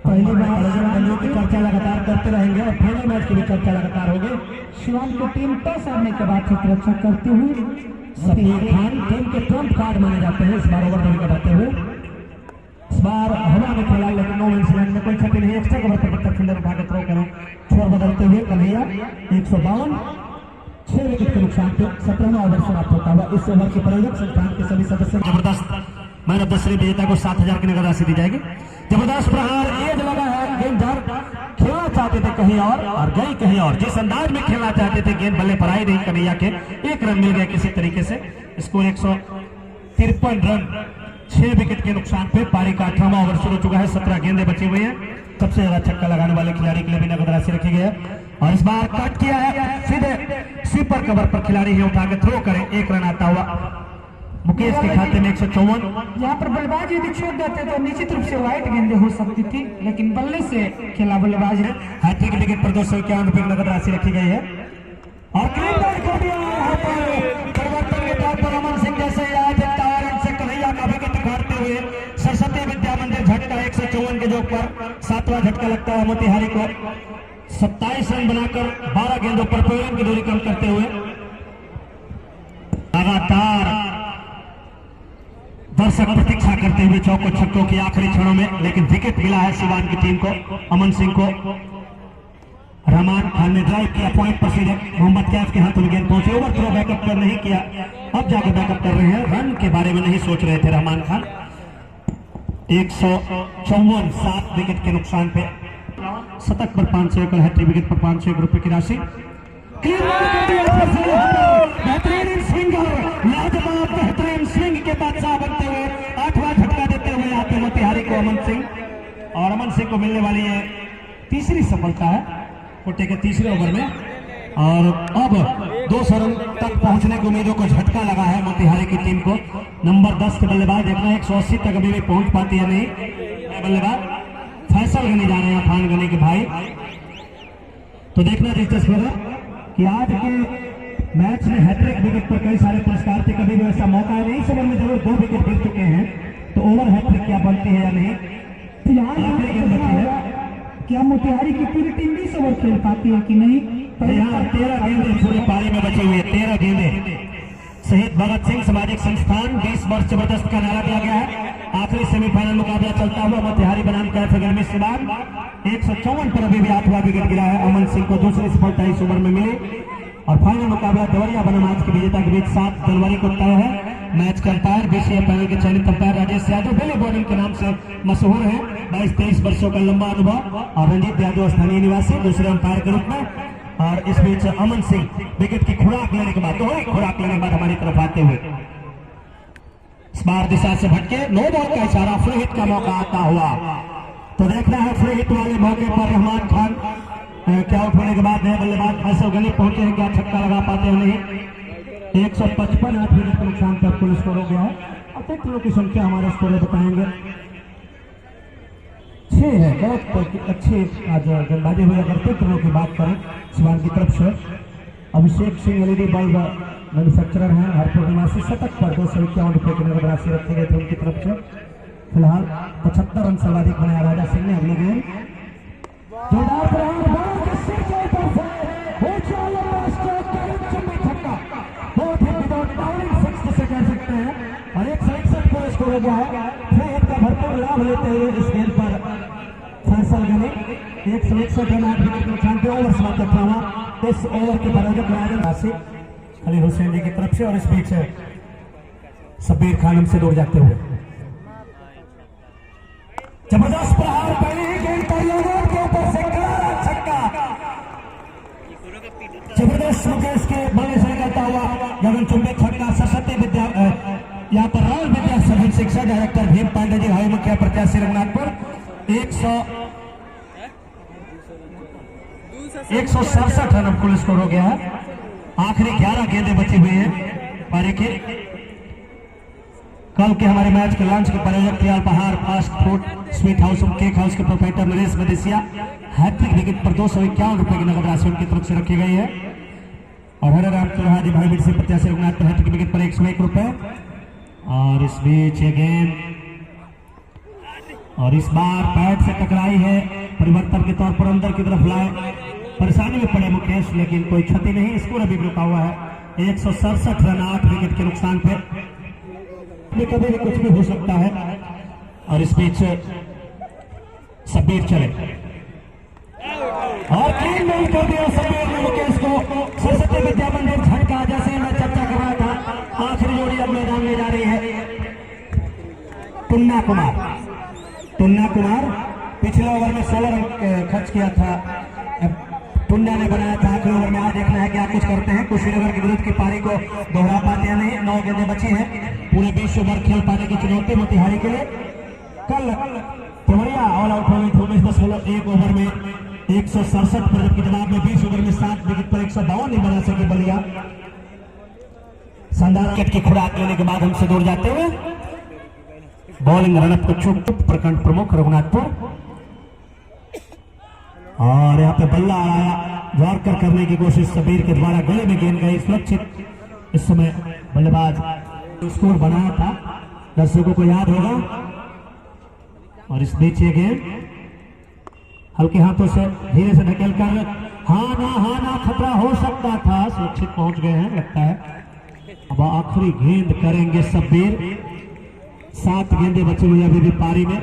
पहली बार की चर्चा लगातार करते रहेंगे और फाइनल मैच की भी चर्चा लगातार होगी। शिवान की टीम टॉस हारने के बाद रक्षा करती हुई शबीर खान टीम के ट्रम्प कार्ड माने जाते हैं। इस बार ओवर नहीं कराते हुए इस बार हवा में खेला लेकिन नो इंसिडेंट में कोई क्षति नहीं। एक्स्ट्रा कवर पर तक फील्डर उठा के थ्रो करें छोर बदलते हुए कन्हैया 152 6 विकेट के नुकसान पे 17वां ओवर समाप्त होता हुआ इस ओवर के प्रयोजक संस्थान के सभी सदस्य जबरदस्त मैन ऑफ द सीरीज विजेता को 7000 की नगद राशि दी जाएगी। जबरदस्त प्रहार एज लगा है। गेंदर खेलना चाहते थे कहीं और गई कहीं और। जिस अंदाज में खेलना चाहते थे गेंद बल्ले पर आई नहीं कन्हैया के 1 रन मिल गया किसी तरीके से। स्कोर 153 रन 6 विकेट के नुकसान पे। पारी का 18वां ओवर शुरू हो चुका है। 17 गेंदें बची हुई हैं। सबसे ज्यादा छक्का लगाने वाले खिलाड़ी के लिए भी नगद राशि रखी गई है और इस बार कट किया है सीधे स्वीपर कवर पर खिलाड़ी ही उठा के थ्रो करें 1 रन आता हुआ मुकेश के खाते में 154। यहाँ पर बल्लेबाज यदि छोड़ देते तो निश्चित रूप से वाइट गेंदें हो सकती थी लेकिन बल्ले से खेला बल्लेबाज है। हैट्रिक विकेट पर 251 रुपए की नगद राशि रखी गई है और परिवर्तन के तौर पर अमन सिंह जैसे आज 4 रन से कन्हैया का विकेट उखाड़ते हुए सरस्वती विद्या मंदिर झटका 154 के जोग पर 7वां झटका लगता है मोतिहारी को। 27 रन बनाकर 12 गेंदों पर 2 रन की दूरी कम करते हुए लगातार दर्शक प्रतीक्षा करते हुए चौकों छक्कों के आखिरी क्षणों में लेकिन विकेट मिला है सिवान की टीम को। अमन सिंह को रहमान खान ने ड्राइव किया पॉइंट पर सीधे मोहम्मद कैफ के हाथों में गेंद पहुंचे। ओवर थ्रो बैकअप पर नहीं किया अब जाके बैकअप कर रहे हैं। रन के बारे में नहीं सोच रहे थे रहमान खान। 154 7 विकेट के नुकसान पे शतक पर 501 और हैट्रिक विकेट पर 501 रुपए की राशि। बेहतरीन स्विंगर लाजवाब बेहतरीन स्विंग के बादशाह बनते हुए 8वां झटका देते हुए आते मोतिहारी को अमन सिंह और अमन सिंह को मिलने वाली है तीसरी सफलता है कोटे के तीसरे ओवर में और अब 200 रन तक पहुंचने की उम्मीदों को झटका लगा है मोतिहारी की टीम को। नंबर 10 के बल्लेबाज देखना 180 तक अभी भी पहुंच पाती है नहीं बल्लेबाज फैसल गनी जा रहे हैं फान गनी के भाई। तो देखना दिलचस्प होगा कि आज के मैच में हैट्रिक विकेट पर कई सारे पुरस्कार थे कभी भी ऐसा मौका है नहीं। समझ में जरूर 2 विकेट गिर चुके हैं तो ओवर हैट्रिक क्या बनती है या नहीं। क्या मोतिहारी की पूरी टीम 20 ओवर खेल पाती है कि नहीं। 13 गेंदे पूरी पारी में बचे हुए 13 गेंदे। शहीद भगत सिंह सामाजिक संस्थान 20 वर्ष जबरदस्त का नारा दिया गया है। आखिरी सेमीफाइनल मुकाबला चलता हुआ मोतिहारी बनाम कैफ गर्मी सिवान 154 पर अभी भी 8वां विकेट गिरा है। अमन सिंह को दूसरी सफलता इस ओवर में मिली और फाइनल मुकाबला देवरिया बनाम आज के विजेता के बीच 7 जनवरी को तय है। मैच का अंपायर बीसीए पैनल के चयनित अंपायर राजेश यादव बेले बॉर्डन के नाम से मशहूर है। 22-23 वर्षों का लंबा अनुभव और रंजीत यादव स्थानीय निवासी दूसरे अंपायर के रूप में। और इस बीच अमन सिंह विकेट की खुराक लेने के बाद खुराक लेने के बाद हमारी तरफ आते हुए इस बार दिशा से भटके नो बॉल का इशारा फ्री हिट का मौका आता हुआ। तो देखना है फ्री हिट वाले मौके पर रहमान खान क्या आउट होने के बाद नए बल्लेबाज फैसल गनी पहुंचे हैं क्या छक्का लगा पाते हैं नहीं। 155 8 विकेट के नुकसान पर कुल स्कोर हो गया है। अतिरिक्त लोगों की संख्या हमारे स्कोर में बताएंगे अच्छे हैं, बहुत अच्छे आज गेंदबाजी हुआ करते टीमों की बात करें शिवान की तरफ से। Abhishek Singh LED bulb manufacturer हैं, हरपुर निवासी, शतक पर 251 रुपये की नगद राशि रखे गए थे उनकी तरफ से। फिलहाल 75 रन सर्वाधिक बनाया राजा सिंह ने। अगली गेंद जोरदार प्रहार, बॉल के सिर के ऊपर से ऊंचा लंबा स्ट्रोक के चुम्बी छक्का, बहुत ही विदाउट बाउंडिंग सिक्स जिसे कह सकते हैं, और 161 पर स्कोर हो गया है। फ्री हिट का भरपूर लाभ लेते हुए इस गेंद पर फैसल गनी 161 रन 8 विकेट के नुकसान पे ओवर समाप्त था हुआ। इस ओवर के प्रायोजक राजन राशि खलील हुसैन जी की तरफ से, और इस बीच शब्बीर खान हमसे दूर जाते हुए जबरदस्त प्रहार, पहले ही गेंद पर लोगों के ऊपर से करारा छक्का, जबरदस्त मुकेश के बल्ले से निकलता हुआ गगनचुंबी छक्का। सरस्वती विद्या यहाँ पर राहुल विद्या सभी शिक्षा डायरेक्टर भीम पांडे जी, हाई मुखिया प्रत्याशी रघुनाथपुर। 167 रन कुल स्कोर हो गया है। आखिरी 11 गेंदें बची हुई हैं पारी के। कल के हमारे मैच के लंच के प्रायोजक Tiyal Pahad fast food sweet house और केक हाउस के proprietor Naresh Madhesia. Hattrick wicket पर 251 रुपए की नगद राशि उनकी तरफ से रखी गई है। और हरे राम चौहा जी भाई से प्रत्याशी रघुनाथ पर हैट्रिक विकेट पर 101 रुपए। और इस बीच ये गेंद, और इस बार पैड से टकराई है, परिवर्तन के तौर पर अंदर की तरफ लाए, परेशानी में पड़े मुकेश, लेकिन कोई क्षति नहीं, स्कोर अभी रुका हुआ है 167 रन 8 विकेट के नुकसान पे। कभी भी कुछ भी हो सकता है। और इस बीच शब्बीर चले और क्लीन बॉल कर दिया शब्बीर ने मुकेश को। सरस्वती विद्या मंदिर झटका, जैसे मैं चर्चा कर रहा था, आखिरी जोड़ी अब मैदान में जा रही है। टुन्ना कुमार पिछले ओवर में 16 रन खर्च किया था, टुन्ना ने बनाया था। आखिरी ओवर में आज देखना है क्या कुछ करते हैं, कुशीनगर के विरुद्ध की पारी को दोहरा पाते हैं नहीं। 9 गेंदें बची हैं, पूरे 20 ओवर खेल पाने की चुनौती मोतिहारी के लिए। कल तिवरिया ऑल आउट हो गई थी 19.1 ओवर में 167 पर, जबकि जवाब में 20 ओवर में 7 विकेट पर 152 नहीं बना सके बलिया। शानदार विकेट की खुराक लेने के बाद हमसे दूर जाते हुए बॉलिंग रनअप को चुप प्रखंड प्रमुख रघुनाथपुर। और यहाँ पे बल्ला आया, यॉर्कर करने की कोशिश शब्बीर के द्वारा, गले में गेंद गई सुरक्षित। इस समय बल्लेबाज स्कोर बनाया था, दर्शकों को याद होगा। और इस बीच ये गेंद हल्के हाथों से धीरे से ढकेल कर, हाँ ना खतरा हो सकता था, सुरक्षित पहुंच गए हैं लगता है। अब आखिरी गेंद करेंगे शब्बीर। 7 गेंदें बची हुई अभी भी पारी में।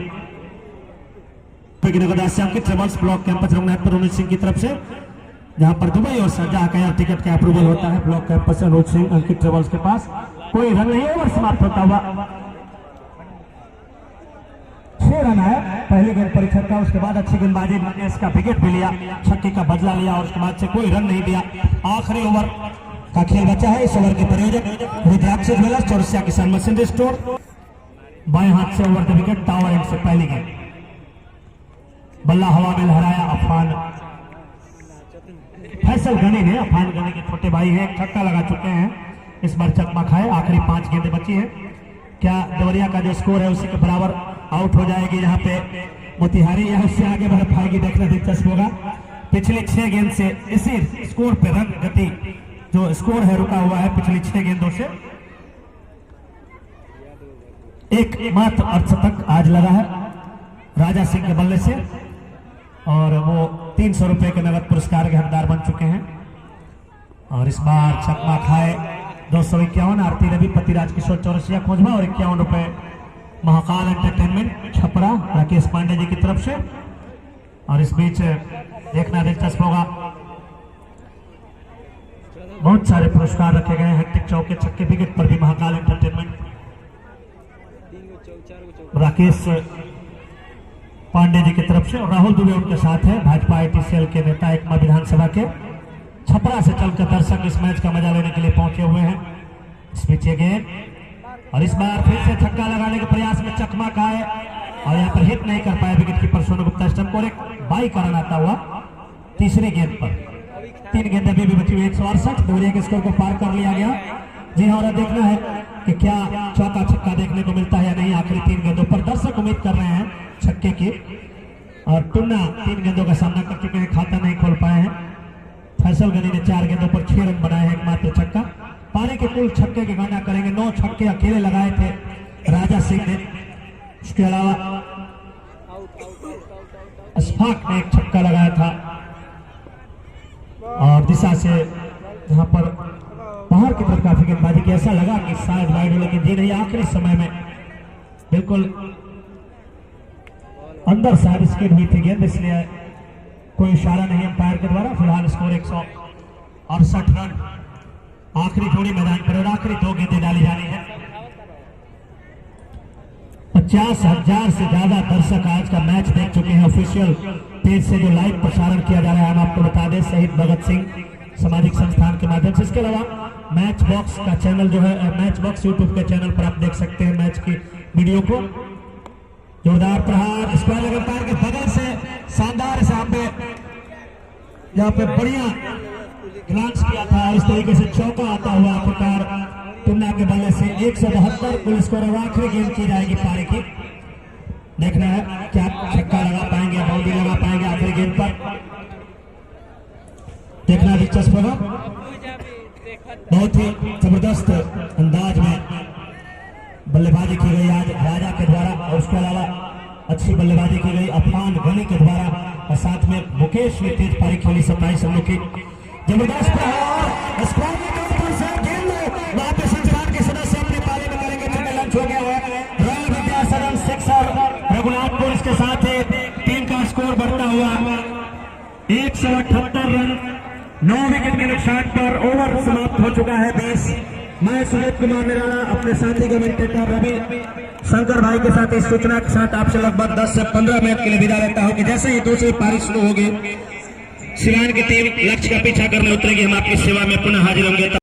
अंकित ट्रेवल्स ब्लॉक कैंपस रघुनाथपुर अनुज सिंह की तरफ से, जहां पर दुबई और शारजाह का टिकट का अप्रूवल होता है। ब्लॉक कैंपस अनुज सिंह अंकित ट्रेवल्स के पास। कोई रन नहीं, ओवर समाप्त होता हुआ 6 रन आए पहले गेंद पर छक्का, उसके बाद अच्छी गेंदबाजी, मुकेश का विकेट भी लिया, छक्के का बदला लिया, और उसके बाद से कोई रन नहीं दिया। आखिरी ओवर का खेल बचा है। इस ओवर के प्रायोजक रुद्राक्ष ज्वेलर्स, चौरसिया किसान मशीनरी स्टोर। बाएं हाथ से over the wicket, tower and से पहली गेंद, बल्ला हवा में लहराया अफान फैसल गनी ने। अफान गनी के छोटे भाई हैं, छक्का लगा चुके हैं, इस बार चकमा खाए। आखिरी 5 गेंदें बची हैं, क्या देवरिया का जो स्कोर है उसी के बराबर आउट हो जाएगी यहाँ पे मोतिहारी, या उससे आगे बढ़ पाएगी, देखना दिलचस्प होगा। पिछली 6 गेंद से इसी स्कोर पे रन गति जो स्कोर है रुका हुआ है पिछली 6 गेंदों से। एक मात्र अर्धशतक आज लगा है राजा सिंह के बल्ले से, और वो 300 रुपए के नगद पुरस्कार के हकदार बन चुके हैं। और इस बार चकमा खाए 251 आरती रवि पतिराज किशोर चौरसिया खोजमा, और 51 रुपए महाकाल एंटरटेनमेंट छपरा राकेश पांडे जी की तरफ से। और इस बीच देखना दिलचस्प होगा, बहुत सारे पुरस्कार रखे गए हैं। हैट्रिक चौके छक्के विकेट पर भी महाकाल एंटरटेनमेंट राकेश पांडे जी की तरफ से, और राहुल दुबे उनके साथ है, भाजपा आईटीसीएल के नेता, एकमा विधानसभा के। छपरा से चलकर दर्शक इस मैच का मजा लेने के लिए पहुंचे हुए हैं। इस बीच ये गेंद, और इस बार फिर से छक्का लगाने के प्रयास में चकमा का है, और यहाँ पर हिट नहीं कर पाया wicket keeper Sonu Gupta stump को। एक बाई का रन आता हुआ तीसरी गेंद पर। 3 गेंदें अभी भी बची हुई, 168 देवरिया के स्कोर को पार कर लिया गया। जी हाँ, और देखना है कि क्या चौका छक्का देखने को मिलता है या नहीं आखिरी 3 गेंदों पर। दर्शक उम्मीद कर रहे हैं छक्के की, और टुन्ना 3 गेंदों का सामना कर चुके हैं, खाता नहीं खोल पाए हैं। फैसल गनी ने 4 गेंदों पर 6 रन बनाए हैं, एकमात्र छक्का। पारी के कुल छक्के की गणना करेंगे, 9 छक्के अकेले लगाए थे राजा सिंह ने। इसके अलावा अशफाक ने 1 छक्का लगाया था और दिशा से यहाँ पर बाहर की तरफ काफी गेंदबाजी की, ऐसा लगा कि शायद वाइड हो, लेकिन जी नहीं, आखिरी समय में बिल्कुल अंदर शायद स्किड हुई थी गेंद, इसलिए कोई इशारा नहीं अंपायर के द्वारा। फिलहाल स्कोर 168 रन। आखिरी जोड़ी मैदान पर और आखिरी 2 गेंदें डाली जानी है। 50,000 से ज्यादा दर्शक आज का मैच देख चुके हैं ऑफिशियल पेज से, जो लाइव प्रसारण किया जा रहा है, हम आपको बता दें, शहीद भगत सिंह सामाजिक संस्थान के माध्यम से। इसके अलावा मैच बॉक्स का चैनल जो है, मैच बॉक्स यूट्यूब के चैनल पर आप देख सकते हैं मैच की वीडियो को। जोरदार प्रहार स्क्वायर लेग अंपायर के बगल से शानदार साहब ने यहाँ पे बढ़िया ग्लांस किया था, इस तरीके से चौका आता हुआ प्रकार टुन्ना के बल्ले से 172 कुल स्कोर। आखिरी गेंद की जाएगी पारी की, देखना है क्या छक्का लगा पाएंगे, बाउंड्री लगा पाएंगे आखिरी गेंद पर, देखना दिलचस्प होगा। बहुत ही जबरदस्त अंदाज में बल्लेबाजी की गई आज राजा के द्वारा, और उसके अलावा अच्छी बल्लेबाजी की गई अफान गनी के द्वारा, और साथ में मुकेश ने तेज पारी खेली 27 रनों की। जबरदस्त वहां पे संस्थान के सदस्य अपनी पारी में करेंगे, क्योंकि लंच हो गया है। रॉयल विद्यासदन 6 और रघुनाथपुर इसके साथ टीम का स्कोर बढ़ता हुआ 178 रन। 9 विकेट के नुकसान पर ओवर समाप्त हो चुका है 20। मैं सुजीत कुमार निराला अपने साथी कमेंटेटर रवि शंकर भाई के साथ इस सूचना के साथ आपसे लगभग 10 से 15 मिनट के लिए विदा लेता हूं कि जैसे ही दूसरी पारी शुरू होगी, सिवान की टीम लक्ष्य का पीछा करने उतरेगी, हम आपकी सेवा में पुनः हाजिर होंगे।